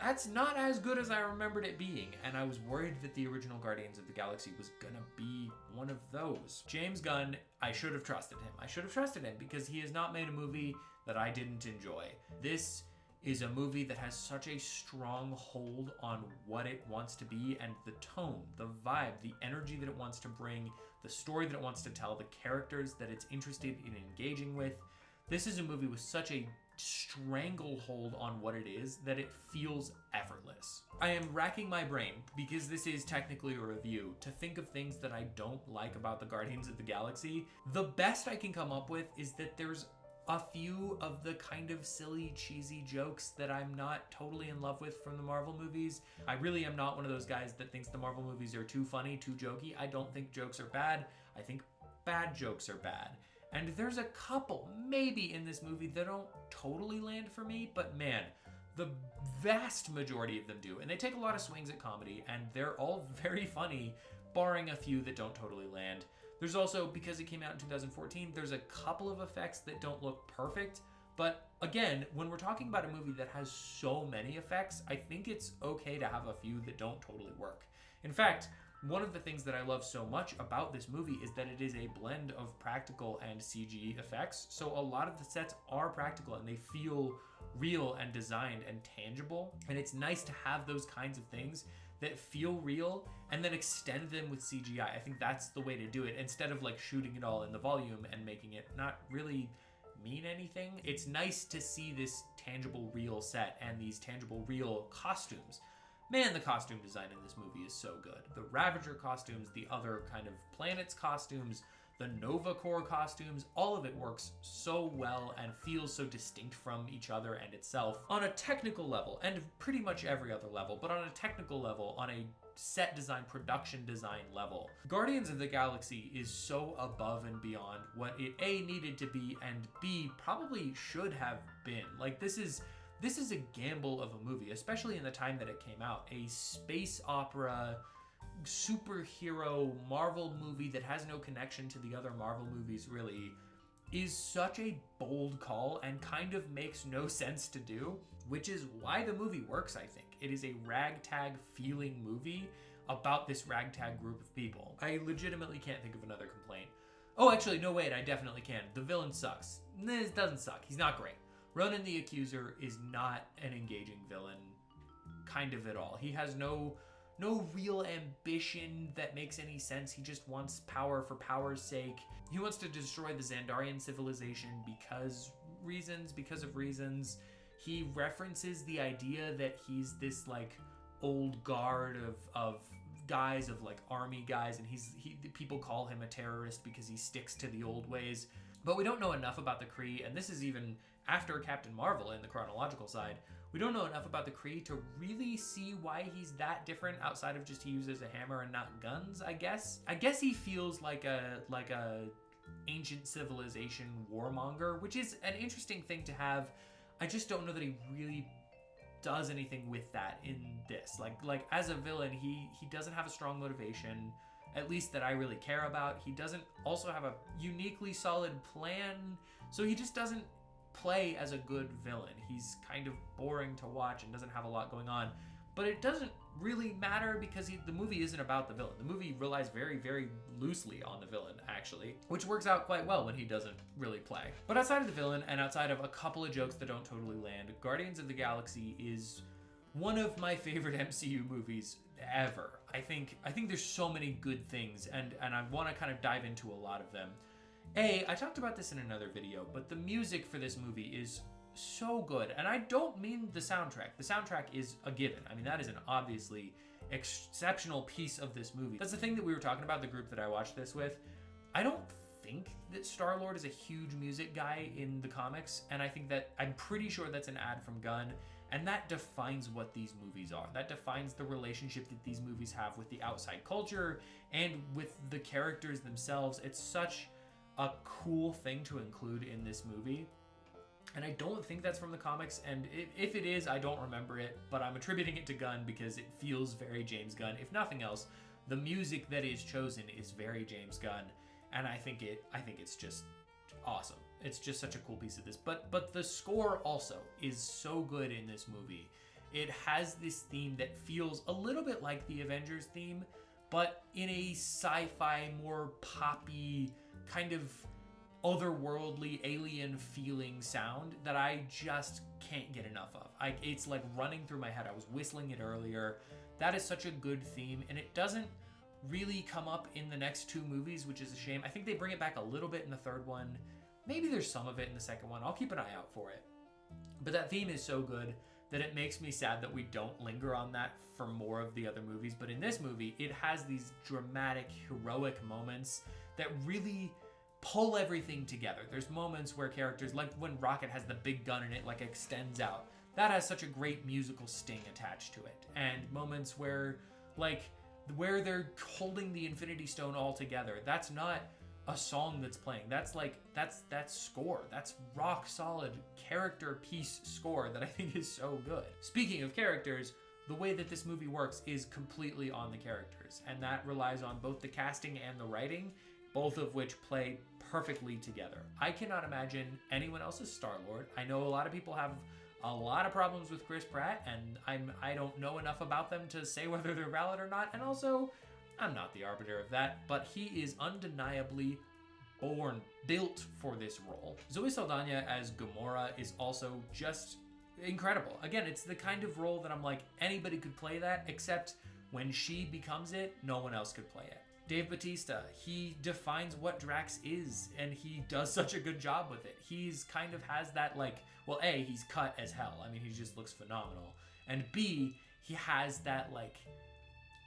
that's not as good as I remembered it being. And I was worried that the original Guardians of the Galaxy was gonna be one of those. James Gunn, I should have trusted him. I should have trusted him because he has not made a movie that I didn't enjoy. This is a movie that has such a strong hold on what it wants to be and the tone, the vibe, the energy that it wants to bring, the story that it wants to tell, the characters that it's interested in engaging with. This is a movie with such a stranglehold on what it is that it feels effortless. I am racking my brain, because this is technically a review, to think of things that I don't like about the Guardians of the Galaxy. The best I can come up with is that there's a few of the kind of silly, cheesy jokes that I'm not totally in love with from the Marvel movies. I really am not one of those guys that thinks the Marvel movies are too funny, too jokey. I don't think jokes are bad. I think bad jokes are bad. And there's a couple, maybe, in this movie that don't totally land for me, but man, the vast majority of them do. And they take a lot of swings at comedy, and they're all very funny, barring a few that don't totally land. There's also, because it came out in 2014, there's a couple of effects that don't look perfect. But again, when we're talking about a movie that has so many effects, I think it's okay to have a few that don't totally work. In fact, one of the things that I love so much about this movie is that it is a blend of practical and CG effects. So a lot of the sets are practical and they feel real and designed and tangible. And it's nice to have those kinds of things that feel real and then extend them with CGI. I think that's the way to do it, instead of like shooting it all in the volume and making it not really mean anything. It's nice to see this tangible real set and these tangible real costumes. Man, the costume design in this movie is so good. The Ravager costumes, the other kind of planets costumes, the Nova Corps costumes, all of it works so well and feels so distinct from each other and itself on a technical level, and pretty much every other level, but on a technical level, on a set design, production design level. Guardians of the Galaxy is so above and beyond what it A, needed to be, and B, probably should have been. Like, this is a gamble of a movie, especially in the time that it came out. A space opera, superhero Marvel movie that has no connection to the other Marvel movies really is such a bold call and kind of makes no sense to do, which is why the movie works, I think. It is a ragtag feeling movie about this ragtag group of people. I legitimately can't think of another complaint. Oh, actually, no, wait, I definitely can. The villain sucks. This doesn't suck. He's not great. Ronan the Accuser is not an engaging villain, kind of at all. He has no real ambition that makes any sense. He just wants power for power's sake. He wants to destroy the Xandarian civilization because of reasons. He references the idea that he's this like old guard of guys, of like army guys, and people call him a terrorist because he sticks to the old ways. But we don't know enough about the Kree, and this is even after Captain Marvel in the chronological side. We don't know enough about the Kree to really see why he's that different outside of just he uses a hammer and not guns, I guess. I guess he feels like a ancient civilization warmonger, which is an interesting thing to have. I just don't know that he really does anything with that in this. Like as a villain, he doesn't have a strong motivation, at least that I really care about. He doesn't also have a uniquely solid plan, so he just doesn't play as a good villain. He's kind of boring to watch and doesn't have a lot going on. But it doesn't really matter because the movie isn't about the villain. The movie relies very, very loosely on the villain, actually, which works out quite well when he doesn't really play. But outside of the villain and outside of a couple of jokes that don't totally land, Guardians of the Galaxy is one of my favorite MCU movies ever. I think there's so many good things, and I want to kind of dive into a lot of them. I talked about this in another video, but the music for this movie is so good, and I don't mean the soundtrack. The soundtrack is a given. I mean, that is an obviously exceptional piece of this movie. That's the thing that we were talking about, the group that I watched this with. I don't think that Star-Lord is a huge music guy in the comics, and I'm pretty sure that's an ad from Gunn, and that defines what these movies are. That defines the relationship that these movies have with the outside culture and with the characters themselves. It's such a cool thing to include in this movie. And I don't think that's from the comics, and if it is, I don't remember it, but I'm attributing it to Gunn because it feels very James Gunn. If nothing else, the music that is chosen is very James Gunn, and I think it's just awesome. It's just such a cool piece of this. But the score also is so good in this movie. It has this theme that feels a little bit like the Avengers theme, but in a sci-fi, more poppy, kind of otherworldly, alien feeling sound that I just can't get enough of. It's like running through my head. I was whistling it earlier. That is such a good theme, and it doesn't really come up in the next two movies, which is a shame. I think they bring it back a little bit in the third one. Maybe there's some of it in the second one. I'll keep an eye out for it. But that theme is so good that it makes me sad that we don't linger on that for more of the other movies. But in this movie, it has these dramatic, heroic moments that really pull everything together. There's moments where characters, like when Rocket has the big gun and it like extends out, that has such a great musical sting attached to it. And moments where they're holding the Infinity Stone all together, that's not a song that's playing. That's score. That's rock solid character piece score that I think is so good. Speaking of characters, the way that this movie works is completely on the characters, and that relies on both the casting and the writing, both of which play perfectly together. I cannot imagine anyone else's Star-Lord. I know a lot of people have a lot of problems with Chris Pratt, and I don't know enough about them to say whether they're valid or not, and also, I'm not the arbiter of that, but he is undeniably built for this role. Zoe Saldana as Gamora is also just incredible. Again, it's the kind of role that I'm like, anybody could play that, except when she becomes it, no one else could play it. Dave Bautista, he defines what Drax is, and he does such a good job with it. He's kind of has that he's cut as hell. I mean, he just looks phenomenal. And B, he has that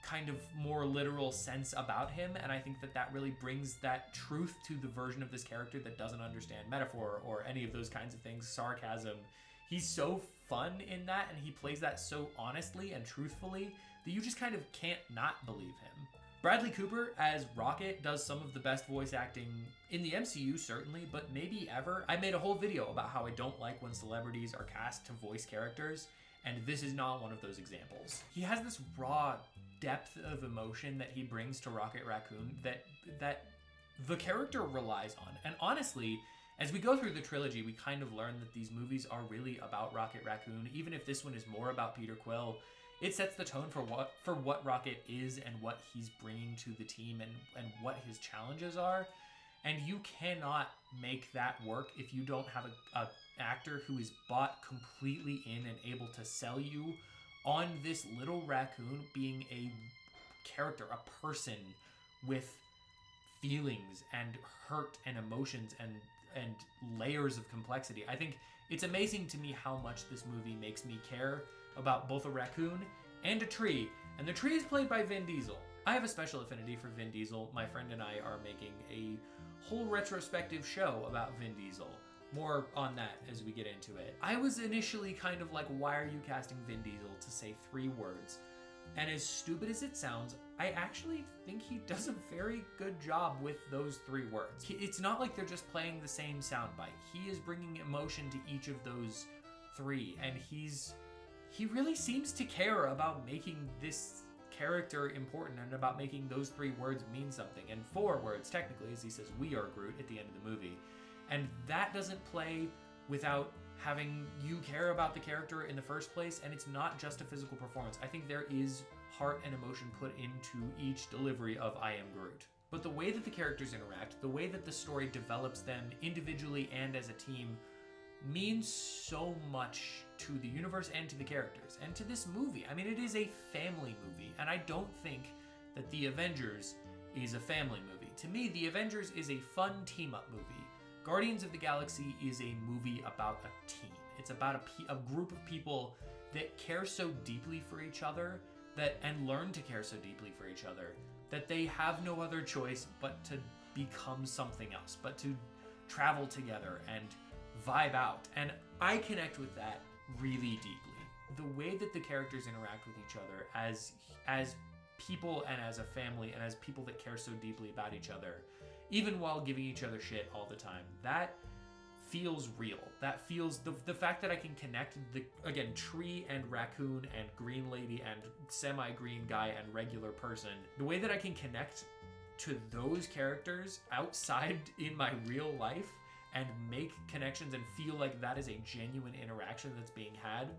kind of more literal sense about him, and I think that really brings that truth to the version of this character that doesn't understand metaphor or any of those kinds of things, sarcasm. He's so fun in that, and he plays that so honestly and truthfully that you just kind of can't not believe him. Bradley Cooper as Rocket does some of the best voice acting in the MCU, certainly, but maybe ever. I made a whole video about how I don't like when celebrities are cast to voice characters, and this is not one of those examples. He has this raw depth of emotion that he brings to Rocket Raccoon that the character relies on. And honestly, as we go through the trilogy, we kind of learn that these movies are really about Rocket Raccoon. Even if this one is more about Peter Quill, it sets the tone for what Rocket is and what he's bringing to the team and what his challenges are. And you cannot make that work if you don't have an actor who is bought completely in and able to sell you on this little raccoon being a character, a person with feelings and hurt and emotions and layers of complexity. I think it's amazing to me how much this movie makes me care about both a raccoon and a tree, and the tree is played by Vin Diesel. I have a special affinity for Vin Diesel. My friend and I are making a whole retrospective show about Vin Diesel. More on that as we get into it. I was initially kind of like, why are you casting Vin Diesel to say 3 words? And as stupid as it sounds, I actually think he does a very good job with those 3 words. It's not like they're just playing the same soundbite. He is bringing emotion to each of those 3, and he really seems to care about making this character important and about making those 3 words mean something. And 4 words, technically, as he says, "We are Groot" at the end of the movie. And that doesn't play without having you care about the character in the first place, and it's not just a physical performance. I think there is heart and emotion put into each delivery of "I am Groot." But the way that the characters interact, the way that the story develops them individually and as a team, means so much to the universe and to the characters and to this movie. I mean, it is a family movie, and I don't think that The Avengers is a family movie. To me, The Avengers is a fun team-up movie. Guardians of the Galaxy is a movie about a team. It's about a group of people that care so deeply for each other and learn to care so deeply for each other that they have no other choice but to become something else, but to travel together and vibe out. And I connect with that really deeply. The way that the characters interact with each other as people and as a family and as people that care so deeply about each other, even while giving each other shit all the time, that feels real. That feels, the fact that I can connect again, tree and raccoon and green lady and semi-green guy and regular person, the way that I can connect to those characters outside in my real life and make connections and feel like that is a genuine interaction that's being had,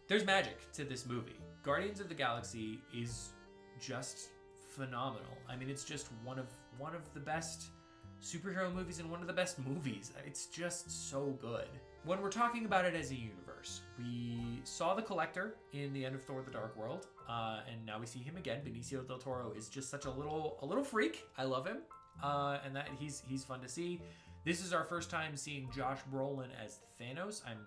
there's magic to this movie. Guardians of the Galaxy is just phenomenal. I mean, it's just one of the best superhero movies and one of the best movies. It's just so good. When we're talking about it as a universe, we saw the Collector in the end of Thor: The Dark World, and now we see him again. Benicio del Toro is just such a little freak. I love him, and that he's fun to see. This is our first time seeing Josh Brolin as Thanos. I'm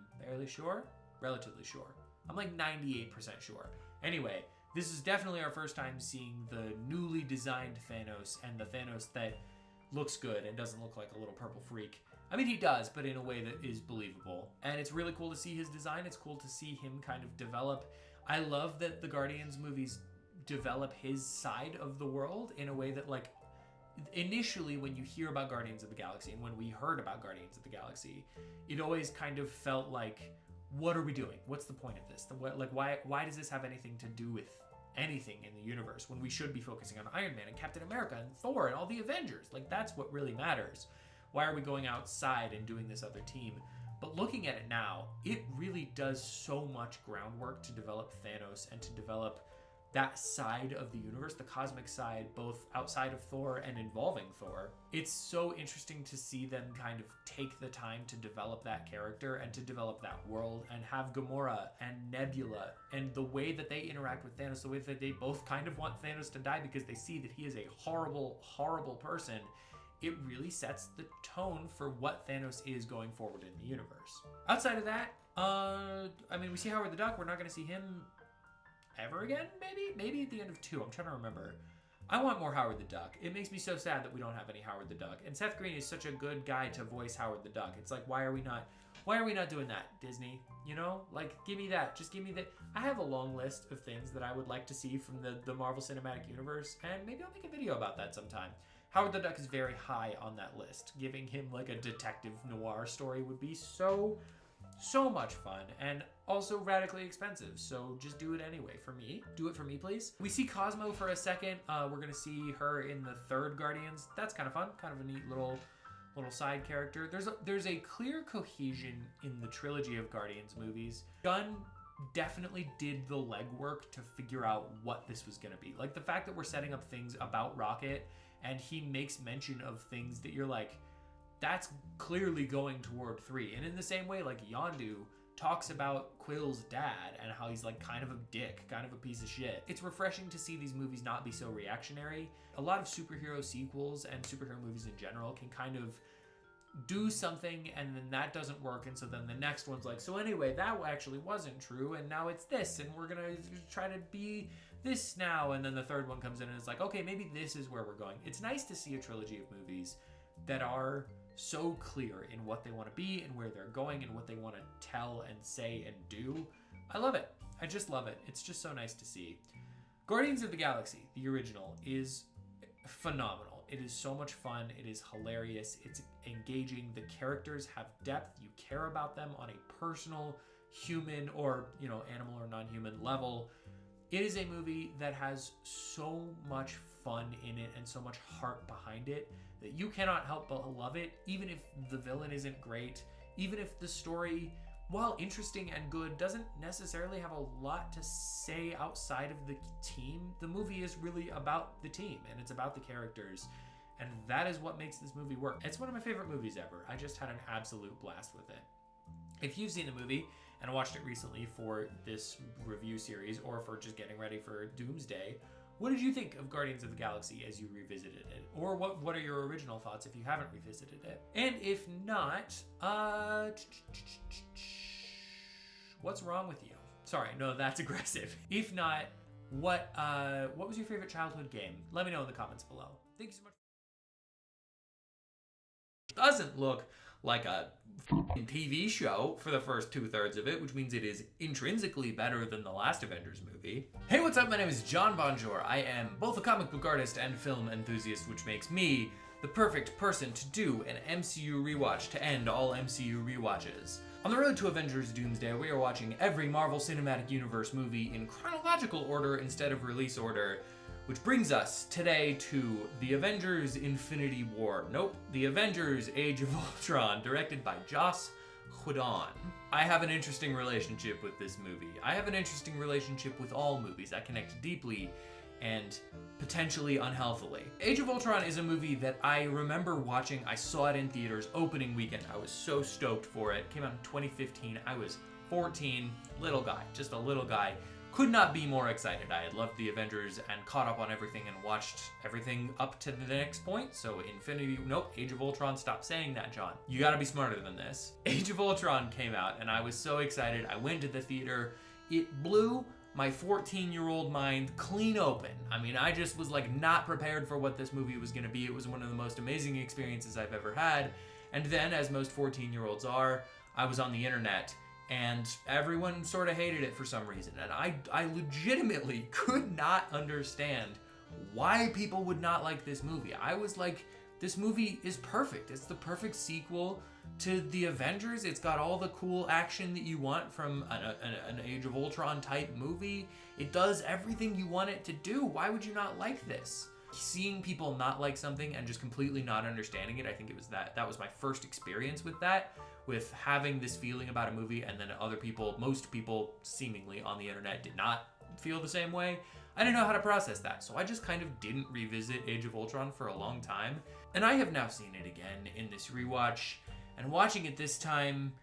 relatively sure. I'm like 98% sure. Anyway, this is definitely our first time seeing the newly designed Thanos, and the Thanos that looks good and doesn't look like a little purple freak. I mean, he does, but in a way that is believable. And it's really cool to see his design. It's cool to see him kind of develop. I love that the Guardians movies develop his side of the world in a way that, like, initially when you hear about Guardians of the Galaxy and when we heard about Guardians of the Galaxy, it always kind of felt like, what are we doing? What's the point of this? Why does this have anything to do with anything in the universe when we should be focusing on Iron Man and Captain America and Thor and all the Avengers? Like, that's what really matters. Why are we going outside and doing this other team? But looking at it now, it really does so much groundwork to develop Thanos and to develop that side of the universe, the cosmic side, both outside of Thor and involving Thor. It's so interesting to see them kind of take the time to develop that character and to develop that world, and have Gamora and Nebula and the way that they interact with Thanos, the way that they both kind of want Thanos to die because they see that he is a horrible, horrible person. It really sets the tone for what Thanos is going forward in the universe. Outside of that, I mean, we see Howard the Duck. We're not going to see him ever again, maybe at the end of 2. I'm trying to remember. I want more Howard the Duck. It makes me so sad that we don't have any Howard the Duck. And Seth Green is such a good guy to voice Howard the Duck. It's like, why are we not doing that, Disney? You know, like, give me that. Just give me that. I have a long list of things that I would like to see from the Marvel Cinematic Universe, and maybe I'll make a video about that sometime. Howard the Duck is very high on that list. Giving him like a detective noir story would be so much fun, and also radically expensive, so just do it anyway for me. Do it for me, please. We see Cosmo for a second. We're gonna see her in the 3rd Guardians. That's kind of fun, kind of a neat little side character. There's a clear cohesion in the trilogy of Guardians movies. Gunn definitely did the legwork to figure out what this was gonna be. Like, the fact that we're setting up things about Rocket, and he makes mention of things that you're like, that's clearly going toward 3. And in the same way, like, Yondu talks about Quill's dad and how he's like kind of a dick, kind of a piece of shit. It's refreshing to see these movies not be so reactionary. A lot of superhero sequels and superhero movies in general can kind of do something and then that doesn't work, and so then the next one's like, so anyway, that actually wasn't true, and now it's this, and we're gonna try to be this now, and then the 3rd one comes in and it's like, okay, maybe this is where we're going. It's nice to see a trilogy of movies that are so clear in what they want to be and where they're going and what they want to tell and say and do. I love it. I just love it. It's just so nice to see. Guardians of the Galaxy, the original, is phenomenal. It is so much fun. It is hilarious. It's engaging. The characters have depth. You care about them on a personal, human, or, animal or non-human level. It is a movie that has so much fun in it and so much heart behind it that you cannot help but love it, even if the villain isn't great, even if the story, while interesting and good, doesn't necessarily have a lot to say outside of the team. The movie is really about the team, and it's about the characters, and that is what makes this movie work. It's one of my favorite movies ever. I just had an absolute blast with it. If you've seen the movie and watched it recently for this review series, or for just getting ready for Doomsday, what did you think of Guardians of the Galaxy as you revisited it? Or what are your original thoughts if you haven't revisited it? And if not, what's wrong with you? Sorry, no, that's aggressive. If not, what was your favorite childhood game? Let me know in the comments below. Thank you so much. Doesn't look like a TV show for the first 2/3 of it, which means it is intrinsically better than the last Avengers movie. Hey, what's up? My name is John Bonjour. I am both a comic book artist and film enthusiast, which makes me the perfect person to do an MCU rewatch to end all MCU rewatches. On the road to Avengers Doomsday, we are watching every Marvel Cinematic Universe movie in chronological order instead of release order, which brings us today to The Avengers Infinity War. Nope, The Avengers Age of Ultron, directed by Joss Whedon. I have an interesting relationship with this movie. I have an interesting relationship with all movies. I connect deeply and potentially unhealthily. Age of Ultron is a movie that I remember watching. I saw it in theaters opening weekend. I was so stoked for it. It came out in 2015. I was 14, little guy, just a little guy. Could not be more excited. I had loved the Avengers and caught up on everything and watched everything up to the next point. So Age of Ultron, stop saying that, John. You gotta be smarter than this. Age of Ultron came out and I was so excited. I went to the theater. It blew my 14-year-old mind clean open. I mean, I just was like not prepared for what this movie was gonna be. It was one of the most amazing experiences I've ever had. And then, as most 14-year-olds are, I was on the internet and everyone sort of hated it for some reason. And I legitimately could not understand why people would not like this movie. I was like, this movie is perfect. It's the perfect sequel to the Avengers. It's got all the cool action that you want from an Age of Ultron type movie. It does everything you want it to do. Why would you not like this? Seeing people not like something and just completely not understanding it, I think it was that was my first experience with that, with having this feeling about a movie, and then most people seemingly on the internet did not feel the same way. I didn't know how to process that, so I just kind of didn't revisit Age of Ultron for a long time. And I have now seen it again in this rewatch, and watching it this time,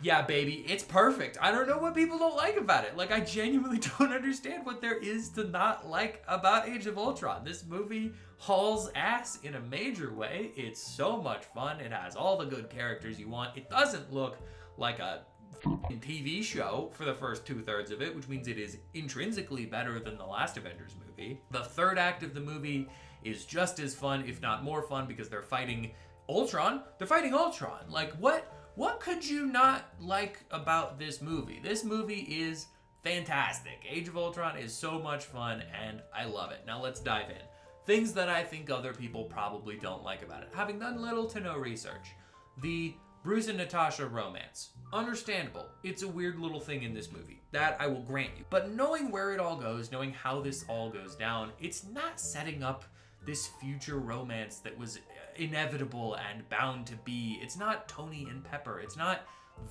yeah, baby, it's perfect. I don't know what people don't like about it. Like, I genuinely don't understand what there is to not like about Age of Ultron. This movie hauls ass in a major way. It's so much fun. It has all the good characters you want. It doesn't look like a TV show for the first 2/3 of it, which means it is intrinsically better than the last Avengers movie. The third act of the movie is just as fun, if not more fun, because they're fighting Ultron. They're fighting Ultron. Like, what could you not like about this movie? This movie is fantastic. Age of Ultron is so much fun, and I love it. Now let's dive in. Things that I think other people probably don't like about it. Having done little to no research. The Bruce and Natasha romance. Understandable. It's a weird little thing in this movie. That I will grant you. But knowing where it all goes, knowing how this all goes down, it's not setting up this future romance that was inevitable and bound to be. It's not Tony and Pepper. It's not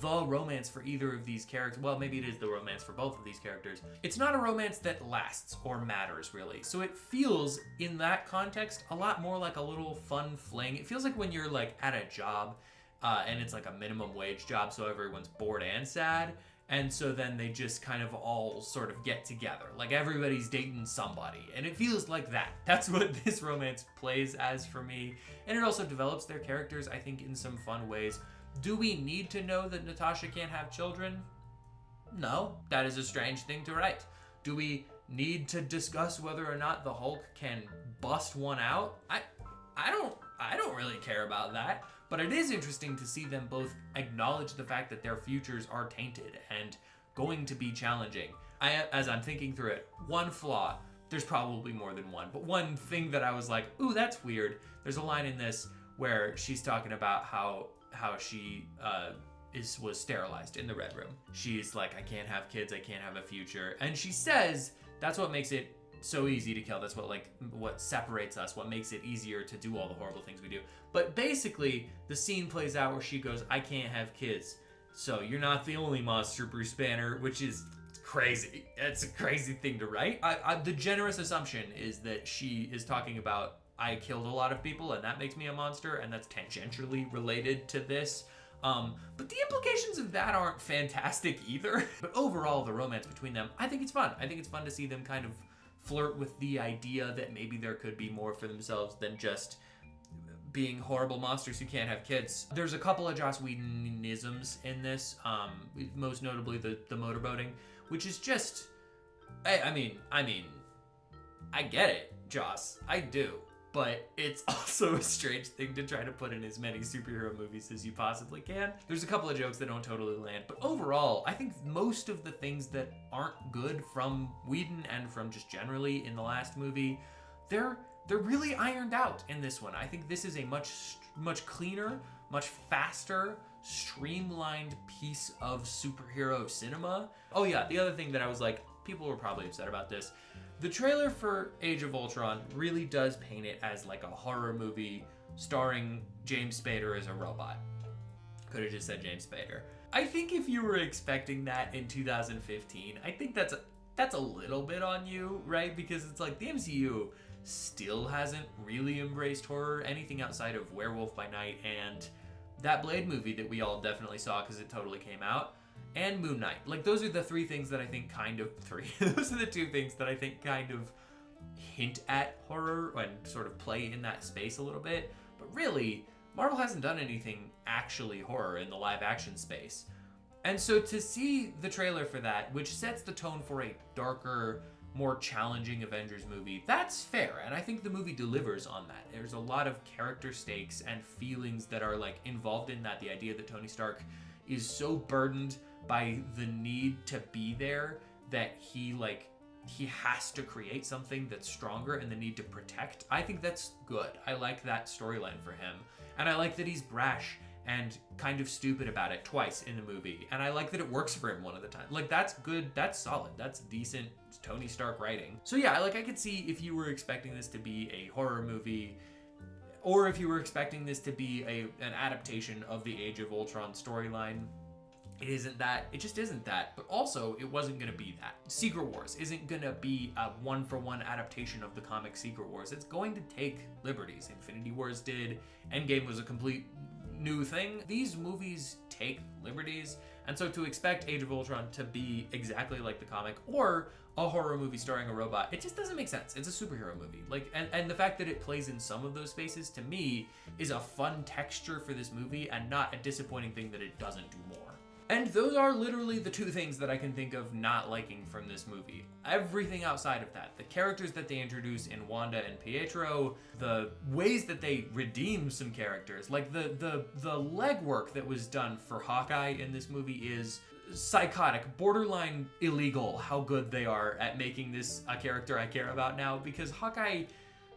the romance for either of these characters. Well, maybe it is the romance for both of these characters. It's not a romance that lasts or matters, really. So it feels, in that context, a lot more like a little fun fling. It feels like when you're like at a job and it's like a minimum wage job, so everyone's bored and sad. And so then they just kind of all sort of get together. Like everybody's dating somebody. And it feels like that. That's what this romance plays as for me. And it also develops their characters, I think, in some fun ways. Do we need to know that Natasha can't have children? No, that is a strange thing to write. Do we need to discuss whether or not the Hulk can bust one out? I don't really care about that. But it is interesting to see them both acknowledge the fact that their futures are tainted and going to be challenging. As I'm thinking through it, one flaw. There's probably more than one, but one thing that I was like, ooh, that's weird. There's a line in this where she's talking about how she was sterilized in the Red Room. She's like, I can't have kids, I can't have a future, and she says that's what makes it so easy to kill. That's what separates us, what makes it easier to do all the horrible things we do. But basically, the scene plays out where she goes, I can't have kids, so you're not the only monster, Bruce Banner, which is crazy. It's a crazy thing to write. The generous assumption is that she is talking about, I killed a lot of people and that makes me a monster, and that's tangentially related to this. But the implications of that aren't fantastic either. But overall, the romance between them, I think it's fun. I think it's fun to see them kind of flirt with the idea that maybe there could be more for themselves than just being horrible monsters who can't have kids. There's a couple of Joss Whedon-isms in this, most notably the motorboating, which is just, I mean, I get it, Joss, I do, but it's also a strange thing to try to put in as many superhero movies as you possibly can. There's a couple of jokes that don't totally land, but overall, I think most of the things that aren't good from Whedon and from just generally in the last movie, they're really ironed out in this one. I think this is a much cleaner, much faster, streamlined piece of superhero cinema. Oh yeah, the other thing that I was like, people were probably upset about this. The trailer for Age of Ultron really does paint it as like a horror movie starring James Spader as a robot. Could have just said James Spader. I think if you were expecting that in 2015, I think that's a little bit on you, right? Because it's like the MCU still hasn't really embraced horror, anything outside of Werewolf by Night and that Blade movie that we all definitely saw because it totally came out, and Moon Knight. Like, those are the three things that I think those are the two things that I think kind of hint at horror and sort of play in that space a little bit. But really, Marvel hasn't done anything actually horror in the live action space. And so to see the trailer for that, which sets the tone for a darker, more challenging Avengers movie, that's fair, and I think the movie delivers on that. There's a lot of character stakes and feelings that are like involved in that. The idea that Tony Stark is so burdened by the need to be there that he has to create something that's stronger, and the need to protect. I think that's good. I like that storyline for him, and I like that he's brash and kind of stupid about it twice in the movie. And I like that it works for him one of the time. Like, that's good, that's solid, that's decent Tony Stark writing. So yeah, I could see if you were expecting this to be a horror movie, or if you were expecting this to be an adaptation of the Age of Ultron storyline. It isn't that. It just isn't that. But also, it wasn't going to be that. Secret Wars isn't going to be a one-for-one adaptation of the comic Secret Wars. It's going to take liberties. Infinity Wars did. Endgame was a complete new thing. These movies take liberties, and so to expect Age of Ultron to be exactly like the comic or a horror movie starring a robot, it just doesn't make sense. It's a superhero movie. And the fact that it plays in some of those spaces, to me, is a fun texture for this movie and not a disappointing thing that it doesn't do more. And those are literally the two things that I can think of not liking from this movie. Everything outside of that, the characters that they introduce in Wanda and Pietro, the ways that they redeem some characters, like the legwork that was done for Hawkeye in this movie is psychotic, borderline illegal how good they are at making this a character I care about now, because Hawkeye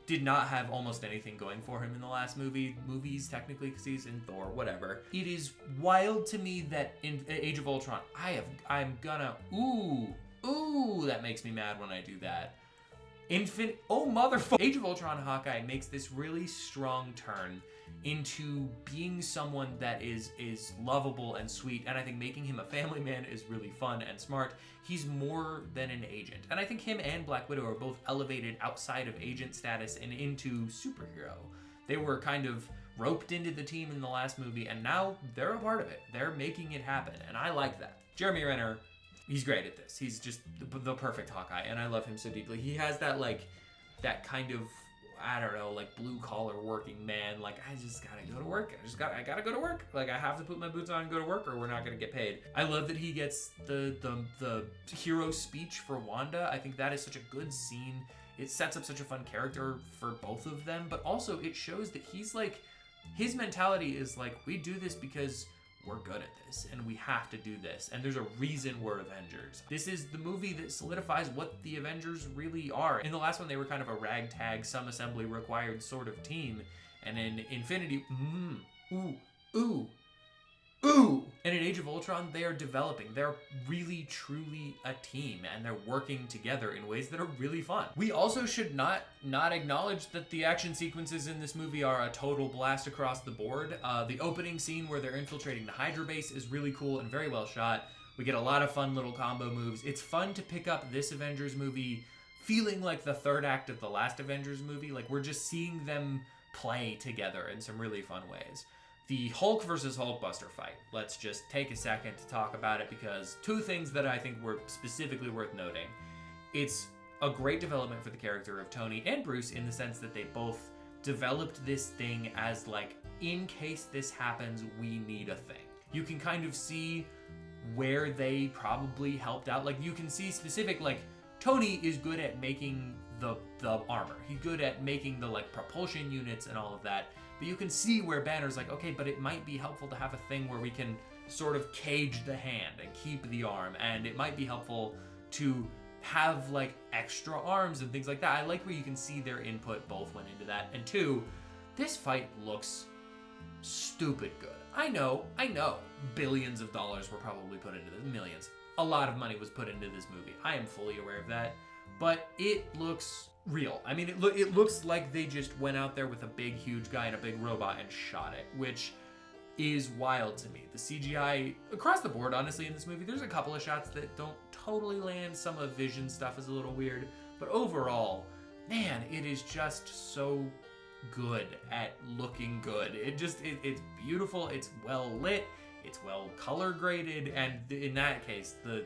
did not have almost anything going for him in the last movies, technically, because he's in Thor, whatever. It is wild to me that in Age of Ultron, that makes me mad when I do that. Age of Ultron Hawkeye makes this really strong turn into being someone that is lovable and sweet, and I think making him a family man is really fun and smart. He's more than an agent, and I think him and Black Widow are both elevated outside of agent status and into superhero. They were kind of roped into the team in the last movie, and now they're a part of it. They're making it happen, and I like that. Jeremy Renner, he's great at this. He's just the perfect Hawkeye, and I love him so deeply. He has that kind of, I don't know, blue collar working man. I just gotta go to work. I gotta go to work. I have to put my boots on and go to work, or we're not gonna get paid. I love that he gets the hero speech for Wanda. I think that is such a good scene. It sets up such a fun character for both of them, but also it shows that he's his mentality is we do this because we're good at this and we have to do this. And there's a reason we're Avengers. This is the movie that solidifies what the Avengers really are. In the last one, they were kind of a ragtag, some assembly required sort of team. And in Infinity, and in Age of Ultron, they are developing. They're really, truly a team, and they're working together in ways that are really fun. We also should not acknowledge that the action sequences in this movie are a total blast across the board. The opening scene where they're infiltrating the Hydra base is really cool and very well shot. We get a lot of fun little combo moves. It's fun to pick up this Avengers movie feeling like the third act of the last Avengers movie. Like, we're just seeing them play together in some really fun ways. The Hulk versus Hulkbuster fight. Let's just take a second to talk about it, because two things that I think were specifically worth noting. It's a great development for the character of Tony and Bruce in the sense that they both developed this thing as like, in case this happens, we need a thing. You can kind of see where they probably helped out. Like, you can see specific, like, Tony is good at making the armor. He's good at making the like propulsion units and all of that. But you can see where Banner's like, okay, but it might be helpful to have a thing where we can sort of cage the hand and keep the arm. And it might be helpful to have like extra arms and things like that. I like where you can see their input both went into that. And two, this fight looks stupid good. I know, billions of dollars were probably put into this, millions. A lot of money was put into this movie. I am fully aware of that. But it looks real. I mean, it looks like they just went out there with a big, huge guy and a big robot and shot it, which is wild to me. The CGI across the board, honestly, in this movie, there's a couple of shots that don't totally land. Some of Vision stuff is a little weird, but overall, man, it is just so good at looking good. It's beautiful. It's well lit. It's well color graded, and in that case, the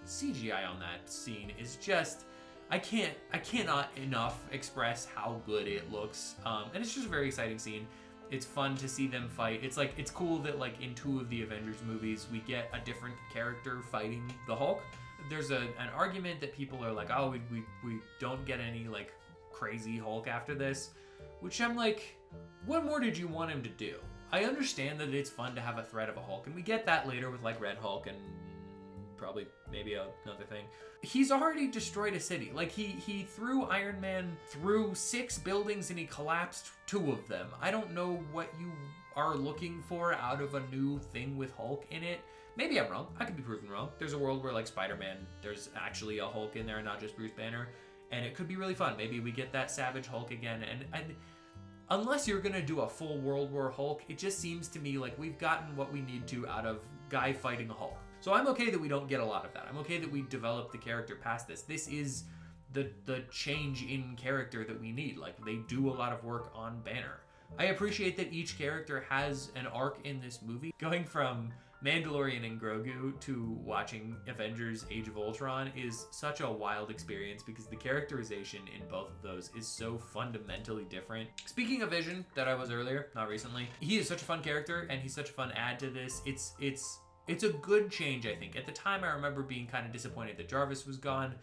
CGI on that scene is just. I cannot enough express how good it looks. And it's just a very exciting scene. It's fun to see them fight. It's cool that like in two of the Avengers movies, we get a different character fighting the Hulk. There's an argument that people are like, oh, we don't get any like crazy Hulk after this, which I'm like, what more did you want him to do? I understand that it's fun to have a threat of a Hulk, and we get that later with like Red Hulk and probably maybe another thing. He's already destroyed a city. Like he threw Iron Man through 6 buildings and he collapsed 2 of them. I don't know what you are looking for out of a new thing with Hulk in it. Maybe I'm wrong. I could be proven wrong. There's a world where like Spider-Man, there's actually a Hulk in there and not just Bruce Banner. And it could be really fun. Maybe we get that Savage Hulk again. And unless you're gonna do a full World War Hulk, it just seems to me like we've gotten what we need to out of guy fighting a Hulk. So I'm okay that we don't get a lot of that. I'm okay that we develop the character past this. This is the change in character that we need. Like, they do a lot of work on Banner. I appreciate that each character has an arc in this movie. Going from Mandalorian and Grogu to watching Avengers Age of Ultron is such a wild experience because the characterization in both of those is so fundamentally different. Speaking of Vision, that I was earlier, not recently, he is such a fun character and he's such a fun add to this. It's a good change, I think. At the time, I remember being kind of disappointed that Jarvis was gone.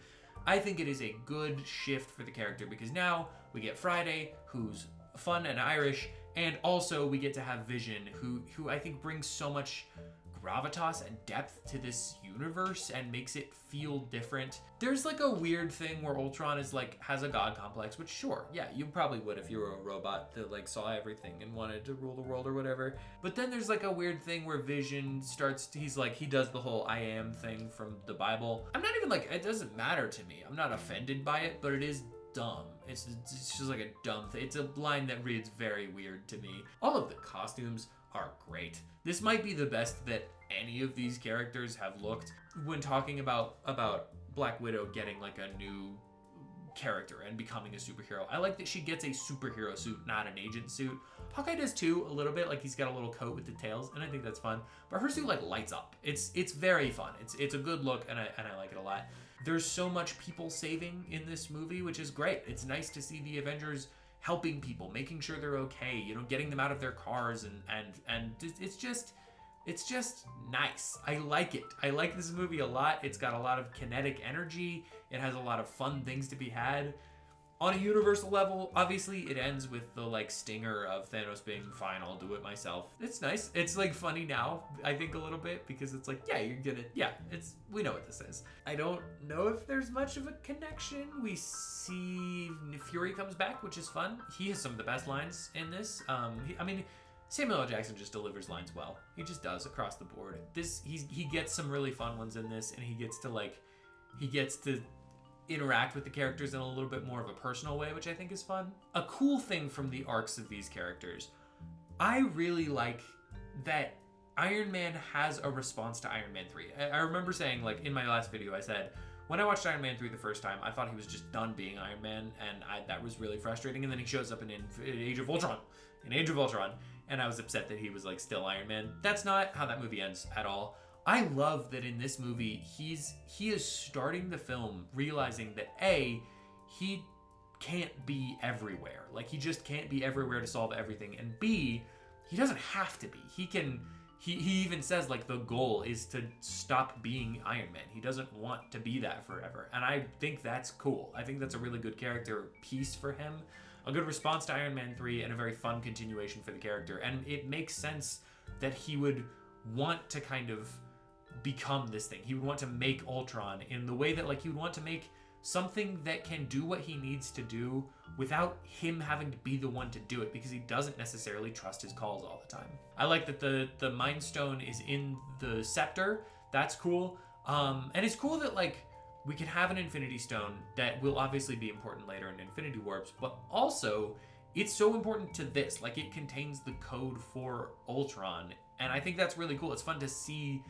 I think it is a good shift for the character because now we get Friday, who's fun and Irish, and also we get to have Vision, who I think brings so much gravitas and depth to this universe and makes it feel different. There's like a weird thing where Ultron is like has a god complex, which sure, yeah, you probably would if you were a robot that like saw everything and wanted to rule the world or whatever. But then there's like a weird thing where Vision he does the whole I am thing from the Bible. I'm not even like, it doesn't matter to me. I'm not offended by it, but it is dumb. It's just like a dumb thing. It's a line that reads very weird to me. All of the costumes are great. This might be the best that any of these characters have looked. When talking about Black Widow getting like a new character and becoming a superhero, I like that she gets a superhero suit, not an agent suit. Hawkeye does too, a little bit, like he's got a little coat with the tails, and I think that's fun. But her suit like lights up. It's very fun. It's a good look, and I like it a lot. There's so much people saving in this movie, which is great. It's nice to see the Avengers helping people, making sure they're okay, getting them out of their cars, and it's just nice. I like it. I like this movie a lot. It's got a lot of kinetic energy. It has a lot of fun things to be had. On a universal level, obviously it ends with the like stinger of Thanos being fine, I'll do it myself. It's nice. It's like funny now, I think a little bit, because it's like, we know what this is. I don't know if there's much of a connection. We see Fury comes back, which is fun. He has some of the best lines in this. Samuel L. Jackson just delivers lines well. He just does across the board. He gets some really fun ones in this, and he gets to interact with the characters in a little bit more of a personal way, which I think is fun. A cool thing from the arcs of these characters, I really like that Iron Man has a response to Iron Man 3. I remember saying, like, in my last video, I said, when I watched Iron Man 3 the first time, I thought he was just done being Iron Man, and that was really frustrating, and then he shows up in Age of Ultron, and I was upset that he was, like, still Iron Man. That's not how that movie ends at all. I love that in this movie, he is starting the film realizing that A, he can't be everywhere. Like, he just can't be everywhere to solve everything. And B, he doesn't have to be. He even says, like, the goal is to stop being Iron Man. He doesn't want to be that forever. And I think that's cool. I think that's a really good character piece for him. A good response to Iron Man 3 and a very fun continuation for the character. And it makes sense that he would want to kind of become this thing. He would want to make Ultron in the way that, like, he would want to make something that can do what he needs to do without him having to be the one to do it, because he doesn't necessarily trust his calls all the time. I like that the Mind Stone is in the scepter. That's cool. And it's cool that, like, we can have an Infinity Stone that will obviously be important later in Infinity Warps, but also it's so important to this. Like, it contains the code for Ultron, and I think that's really cool. It's fun to see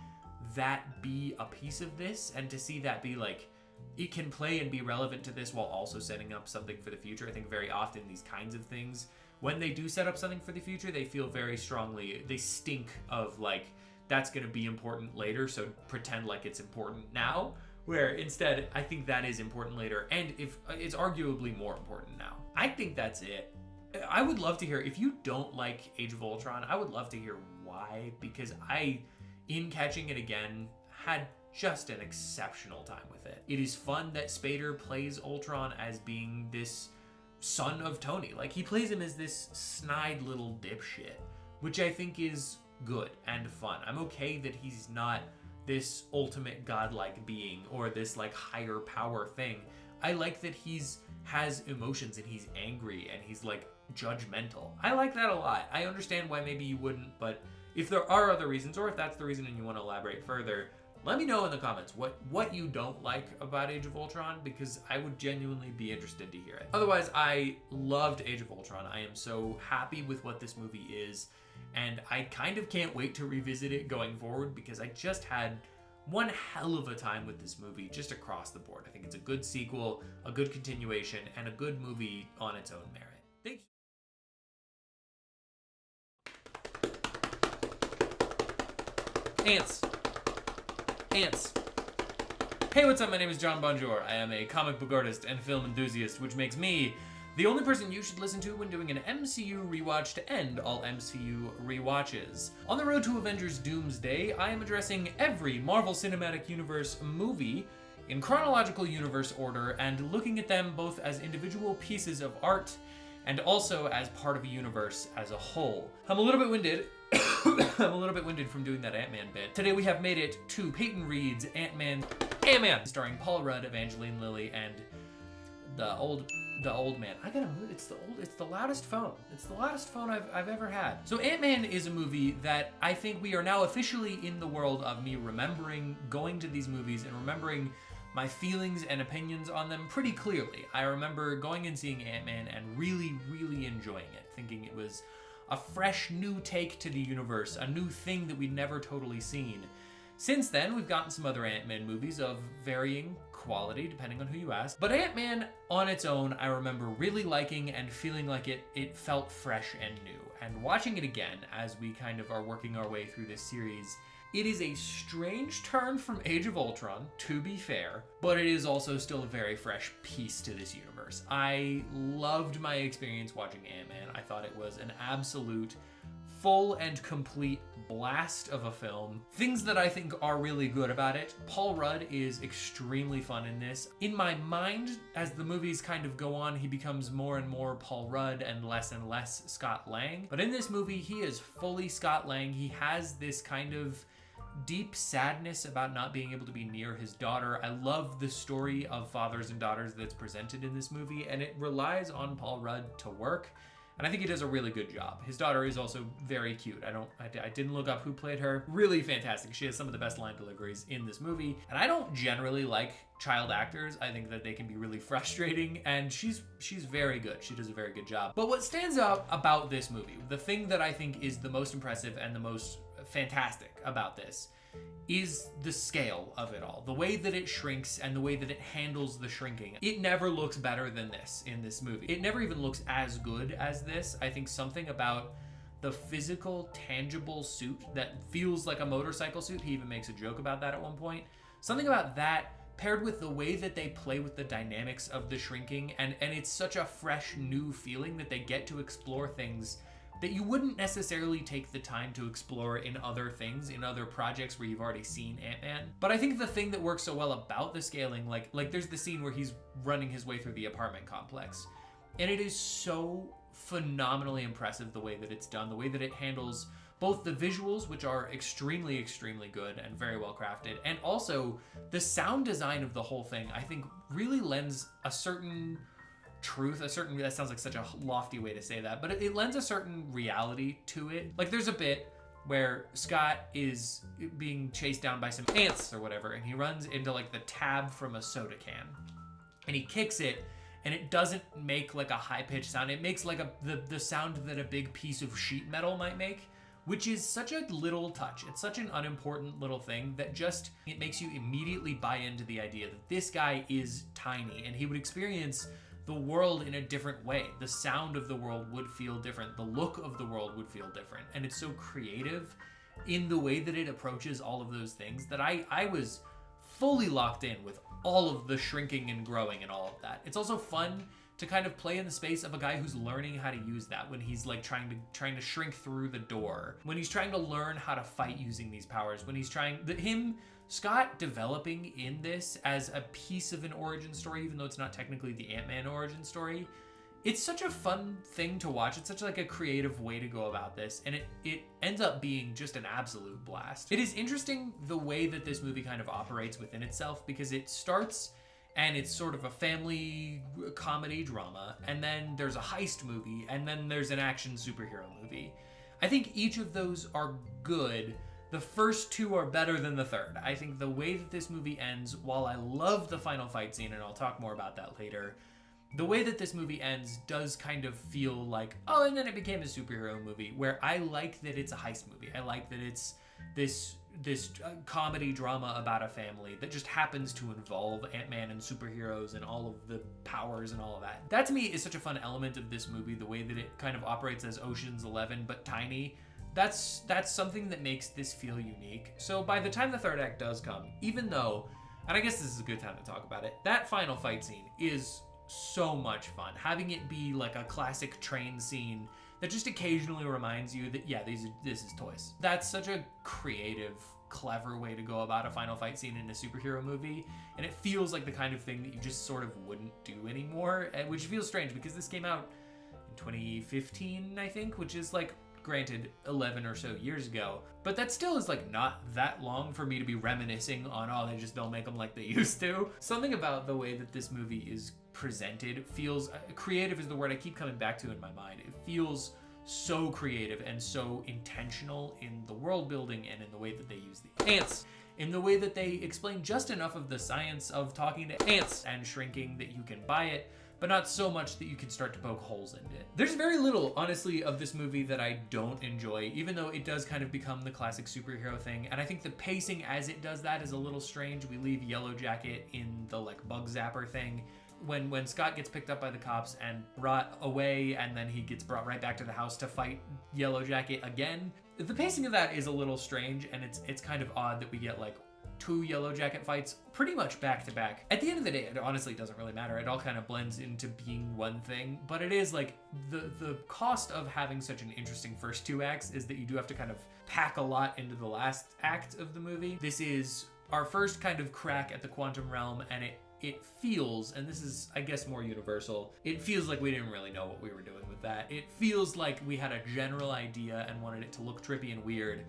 that be a piece of this, and to see that be like, it can play and be relevant to this while also setting up something for the future. I think very often these kinds of things, when they do set up something for the future, they feel very strongly, they stink of like, that's going to be important later, so pretend like it's important now. Where instead, I think that is important later, and if it's arguably more important now. I think that's it. I would love to hear, if you don't like Age of Ultron, I would love to hear why, because in catching it again, had just an exceptional time with it. It is fun that Spader plays Ultron as being this son of Tony. Like, he plays him as this snide little dipshit, which I think is good and fun. I'm okay that he's not this ultimate godlike being or this like higher power thing. I like that has emotions and he's angry and he's like judgmental. I like that a lot. I understand why maybe you wouldn't, but if there are other reasons, or if that's the reason and you want to elaborate further, let me know in the comments what you don't like about Age of Ultron, because I would genuinely be interested to hear it. Otherwise, I loved Age of Ultron. I am so happy with what this movie is, and I kind of can't wait to revisit it going forward, because I just had one hell of a time with this movie just across the board. I think it's a good sequel, a good continuation, and a good movie on its own merit. Thank you. Ants. Hey, what's up? My name is John Bonjour. I am a comic book artist and film enthusiast, which makes me the only person you should listen to when doing an MCU rewatch to end all MCU rewatches. On the road to Avengers Doomsday, I am addressing every Marvel Cinematic Universe movie in chronological universe order and looking at them both as individual pieces of art and also as part of a universe as a whole. I'm a little bit winded. I'm a little bit winded from doing that Ant-Man bit. Today we have made it to Peyton Reed's Ant-Man, starring Paul Rudd, Evangeline Lilly, and the old man. I gotta move. It's the loudest phone. It's the loudest phone I've ever had. So Ant-Man is a movie that I think we are now officially in the world of me remembering going to these movies and remembering my feelings and opinions on them pretty clearly. I remember going and seeing Ant-Man and really, really enjoying it, thinking it was a fresh new take to the universe, a new thing that we'd never totally seen. Since then, we've gotten some other Ant-Man movies of varying quality, depending on who you ask. But Ant-Man on its own, I remember really liking and feeling like it felt fresh and new. And watching it again, as we kind of are working our way through this series, it is a strange turn from Age of Ultron, to be fair, but it is also still a very fresh piece to this universe. I loved my experience watching Ant-Man. I thought it was an absolute full and complete blast of a film. Things that I think are really good about it. Paul Rudd is extremely fun in this. In my mind, as the movies kind of go on, he becomes more and more Paul Rudd and less Scott Lang. But in this movie, he is fully Scott Lang. He has this kind of deep sadness about not being able to be near his daughter. I love the story of fathers and daughters that's presented in this movie, and it relies on Paul Rudd to work. And I think he does a really good job. His daughter is also very cute. I didn't look up who played her. Really fantastic. She has some of the best line deliveries in this movie. And I don't generally like child actors. I think that they can be really frustrating, and she's very good. She does a very good job. But what stands out about this movie, the thing that I think is the most impressive and the most fantastic about this, is the scale of it all. The way that it shrinks and the way that it handles the shrinking. It never looks better than this in this movie. It never even looks as good as this. I think something about the physical, tangible suit that feels like a motorcycle suit, he even makes a joke about that at one point. Something about that paired with the way that they play with the dynamics of the shrinking, and it's such a fresh, new feeling that they get to explore things that you wouldn't necessarily take the time to explore in other things, in other projects where you've already seen Ant-Man. But I think the thing that works so well about the scaling, like there's the scene where he's running his way through the apartment complex, and it is so phenomenally impressive the way that it's done, the way that it handles both the visuals, which are extremely, extremely good and very well crafted, and also the sound design of the whole thing, I think really lends a certain truth, that sounds like such a lofty way to say that, but it lends a certain reality to it. Like there's a bit where Scott is being chased down by some ants or whatever, and he runs into like the tab from a soda can, and he kicks it, and it doesn't make like a high-pitched sound. It makes like the sound that a big piece of sheet metal might make, which is such a little touch. It's such an unimportant little thing that just, it makes you immediately buy into the idea that this guy is tiny, and he would experience the world in a different way. The sound of the world would feel different. The look of the world would feel different. And it's so creative in the way that it approaches all of those things that I was fully locked in with all of the shrinking and growing and all of that. It's also fun to kind of play in the space of a guy who's learning how to use that, when he's like trying to shrink through the door, when he's trying to learn how to fight using these powers, when he's Scott developing in this as a piece of an origin story, even though it's not technically the Ant-Man origin story. It's such a fun thing to watch. It's such like a creative way to go about this, and it ends up being just an absolute blast. It is interesting the way that this movie kind of operates within itself, because it starts and it's sort of a family comedy drama, and then there's a heist movie, and then there's an action superhero movie. I think each of those are good. The first two are better than the third. I think the way that this movie ends, while I love the final fight scene, and I'll talk more about that later, the way that this movie ends does kind of feel like, oh, and then it became a superhero movie, where I like that it's a heist movie. I like that it's this comedy drama about a family that just happens to involve Ant-Man and superheroes and all of the powers and all of that. That to me is such a fun element of this movie, the way that it kind of operates as Ocean's 11 but tiny. That's something that makes this feel unique. So by the time the third act does come, even though, and I guess this is a good time to talk about it, that final fight scene is so much fun. Having it be like a classic train scene that just occasionally reminds you that, yeah, this is toys. That's such a creative, clever way to go about a final fight scene in a superhero movie, and it feels like the kind of thing that you just sort of wouldn't do anymore, which feels strange because this came out in 2015, I think, which is like, granted, 11 or so years ago, but that still is like not that long for me to be reminiscing on, oh, they just don't make them like they used to. Something about the way that this movie is presented feels, creative is the word I keep coming back to in my mind. It feels so creative and so intentional in the world building and in the way that they use the ants, in the way that they explain just enough of the science of talking to ants and shrinking that you can buy it, but not so much that you can start to poke holes in it. There's very little, honestly, of this movie that I don't enjoy, even though it does kind of become the classic superhero thing, and I think the pacing as it does that is a little strange. We leave Yellow Jacket in the like bug zapper thing. When Scott gets picked up by the cops and brought away, and then he gets brought right back to the house to fight Yellow Jacket again, the pacing of that is a little strange, and it's kind of odd that we get like 2 Yellow Jacket fights pretty much back to back. At the end of the day, it honestly doesn't really matter. It all kind of blends into being one thing, but it is like the cost of having such an interesting first 2 acts is that you do have to kind of pack a lot into the last act of the movie. This is our first kind of crack at the quantum realm, and it feels, and this is, I guess, more universal, it feels like we didn't really know what we were doing with that. It feels like we had a general idea and wanted it to look trippy and weird,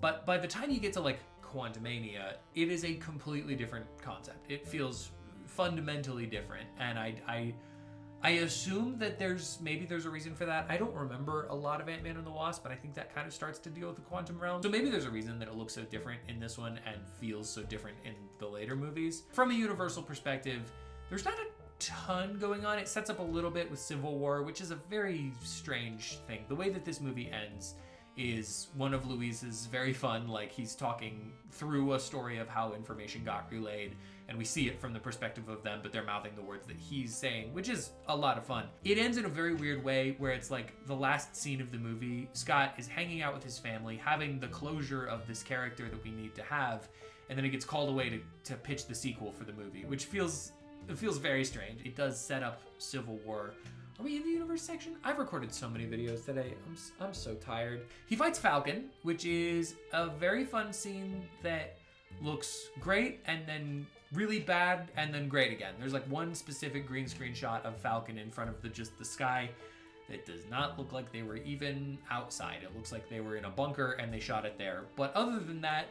but by the time you get to like Quantumania, it is a completely different concept. It feels fundamentally different, and I assume that maybe there's a reason for that. I don't remember a lot of Ant-Man and the Wasp, but I think that kind of starts to deal with the quantum realm. So maybe there's a reason that it looks so different in this one and feels so different in the later movies. From a Universal perspective, there's not a ton going on. It sets up a little bit with Civil War, which is a very strange thing. The way that this movie ends is one of Louise's very fun, like he's talking through a story of how information got relayed, and we see it from the perspective of them, but they're mouthing the words that he's saying, which is a lot of fun. It ends in a very weird way where it's like the last scene of the movie, Scott is hanging out with his family, having the closure of this character that we need to have, and then it gets called away to pitch the sequel for the movie, which feels very strange. It does set up Civil War. Are we in the universe section? I've recorded so many videos today. I'm so tired. He fights Falcon, which is a very fun scene that looks great and then really bad and then great again. There's like one specific green screen shot of Falcon in front of just the sky that does not look like they were even outside. It looks like they were in a bunker and they shot it there. But other than that,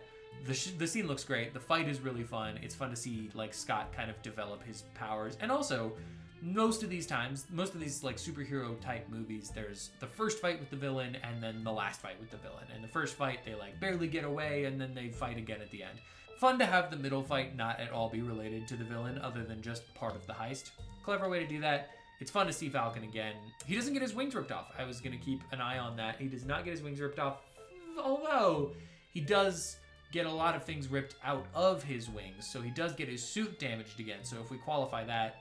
the scene looks great. The fight is really fun. It's fun to see like Scott kind of develop his powers, and also most of these like superhero type movies, there's the first fight with the villain and then the last fight with the villain. And the first fight, they like barely get away and then they fight again at the end. Fun to have the middle fight not at all be related to the villain other than just part of the heist. Clever way to do that. It's fun to see Falcon again. He doesn't get his wings ripped off. I was going to keep an eye on that. He does not get his wings ripped off, although he does get a lot of things ripped out of his wings. So he does get his suit damaged again. So if we qualify that,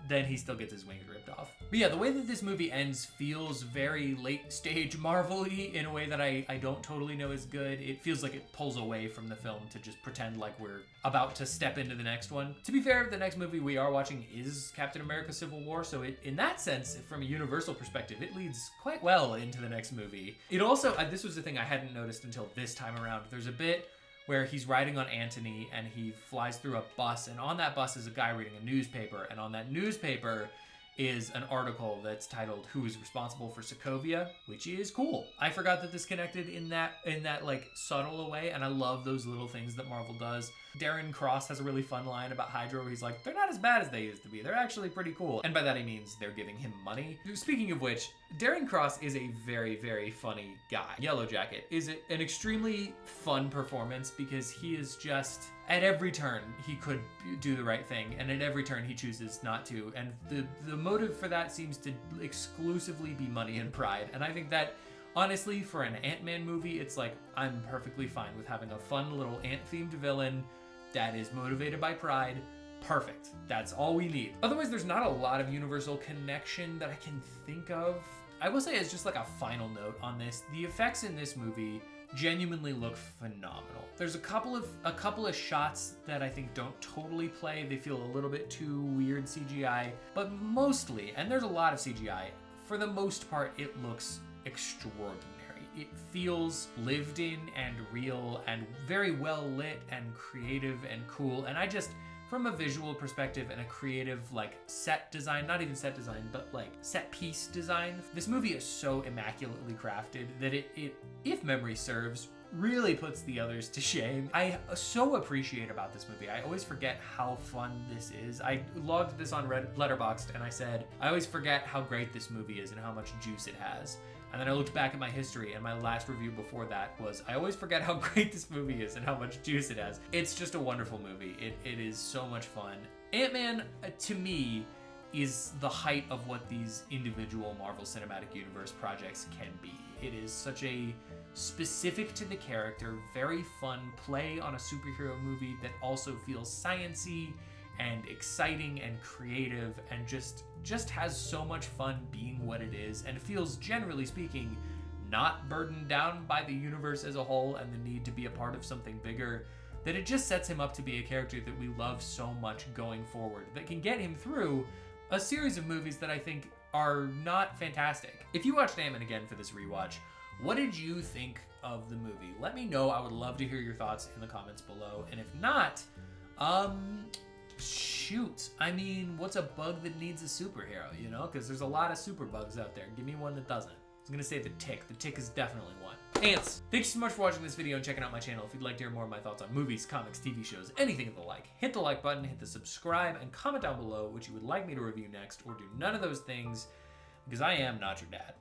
then he still gets his wings ripped off. But yeah, the way that this movie ends feels very late stage Marvel-y in a way that I don't totally know is good. It feels like it pulls away from the film to just pretend like we're about to step into the next one. To be fair, the next movie we are watching is Captain America Civil War, so in that sense, from a Universal perspective, it leads quite well into the next movie. It also, this was the thing I hadn't noticed until this time around, there's a bit where he's riding on Antony and he flies through a bus, and on that bus is a guy reading a newspaper, and on that newspaper is an article that's titled "Who is Responsible for Sokovia," which is cool. I forgot that this connected in that like subtle a way, and I love those little things that Marvel does. Darren Cross has a really fun line about Hydra where he's like, they're not as bad as they used to be. They're actually pretty cool. And by that he means they're giving him money. Speaking of which, Darren Cross is a very, very funny guy. Yellow Jacket is an extremely fun performance because he is just, at every turn, he could do the right thing, and at every turn he chooses not to. And the motive for that seems to exclusively be money and pride. And I think that, honestly, for an Ant-Man movie, it's like, I'm perfectly fine with having a fun little ant-themed villain that is motivated by pride. Perfect. That's all we need. Otherwise, there's not a lot of Universal connection that I can think of. I will say, as just like a final note on this, the effects in this movie genuinely look phenomenal. There's a couple of shots that I think don't totally play. They feel a little bit too weird CGI, but mostly, and there's a lot of CGI, for the most part, it looks extraordinary. It feels lived in and real and very well lit and creative and cool. And I just, from a visual perspective and a creative like set design, not even set design, but like set piece design, this movie is so immaculately crafted that it, if memory serves, really puts the others to shame. I so appreciate about this movie. I always forget how fun this is. I logged this on Letterboxd and I said, I always forget how great this movie is and how much juice it has. And then I looked back at my history, and my last review before that was, I always forget how great this movie is and how much juice it has. It's just a wonderful movie. It is so much fun. Ant-Man, to me, is the height of what these individual Marvel Cinematic Universe projects can be. It is such a specific to the character, very fun play on a superhero movie that also feels science-y and exciting and creative and just has so much fun being what it is, and feels, generally speaking, not burdened down by the universe as a whole and the need to be a part of something bigger. that it just sets him up to be a character that we love so much going forward, that can get him through a series of movies that I think are not fantastic. If you watched Ant-Man again for this rewatch, what did you think of the movie? Let me know. I would love to hear your thoughts in the comments below. And if not, shoot. I mean, what's a bug that needs a superhero, you know? Because there's a lot of super bugs out there. Give me one that doesn't. I was gonna say the tick. The tick is definitely one. Ants, thank you so much for watching this video and checking out my channel. If you'd like to hear more of my thoughts on movies, comics, TV shows, anything of the like, hit the like button, hit the subscribe, and comment down below what you would like me to review next, or do none of those things, because I am not your dad.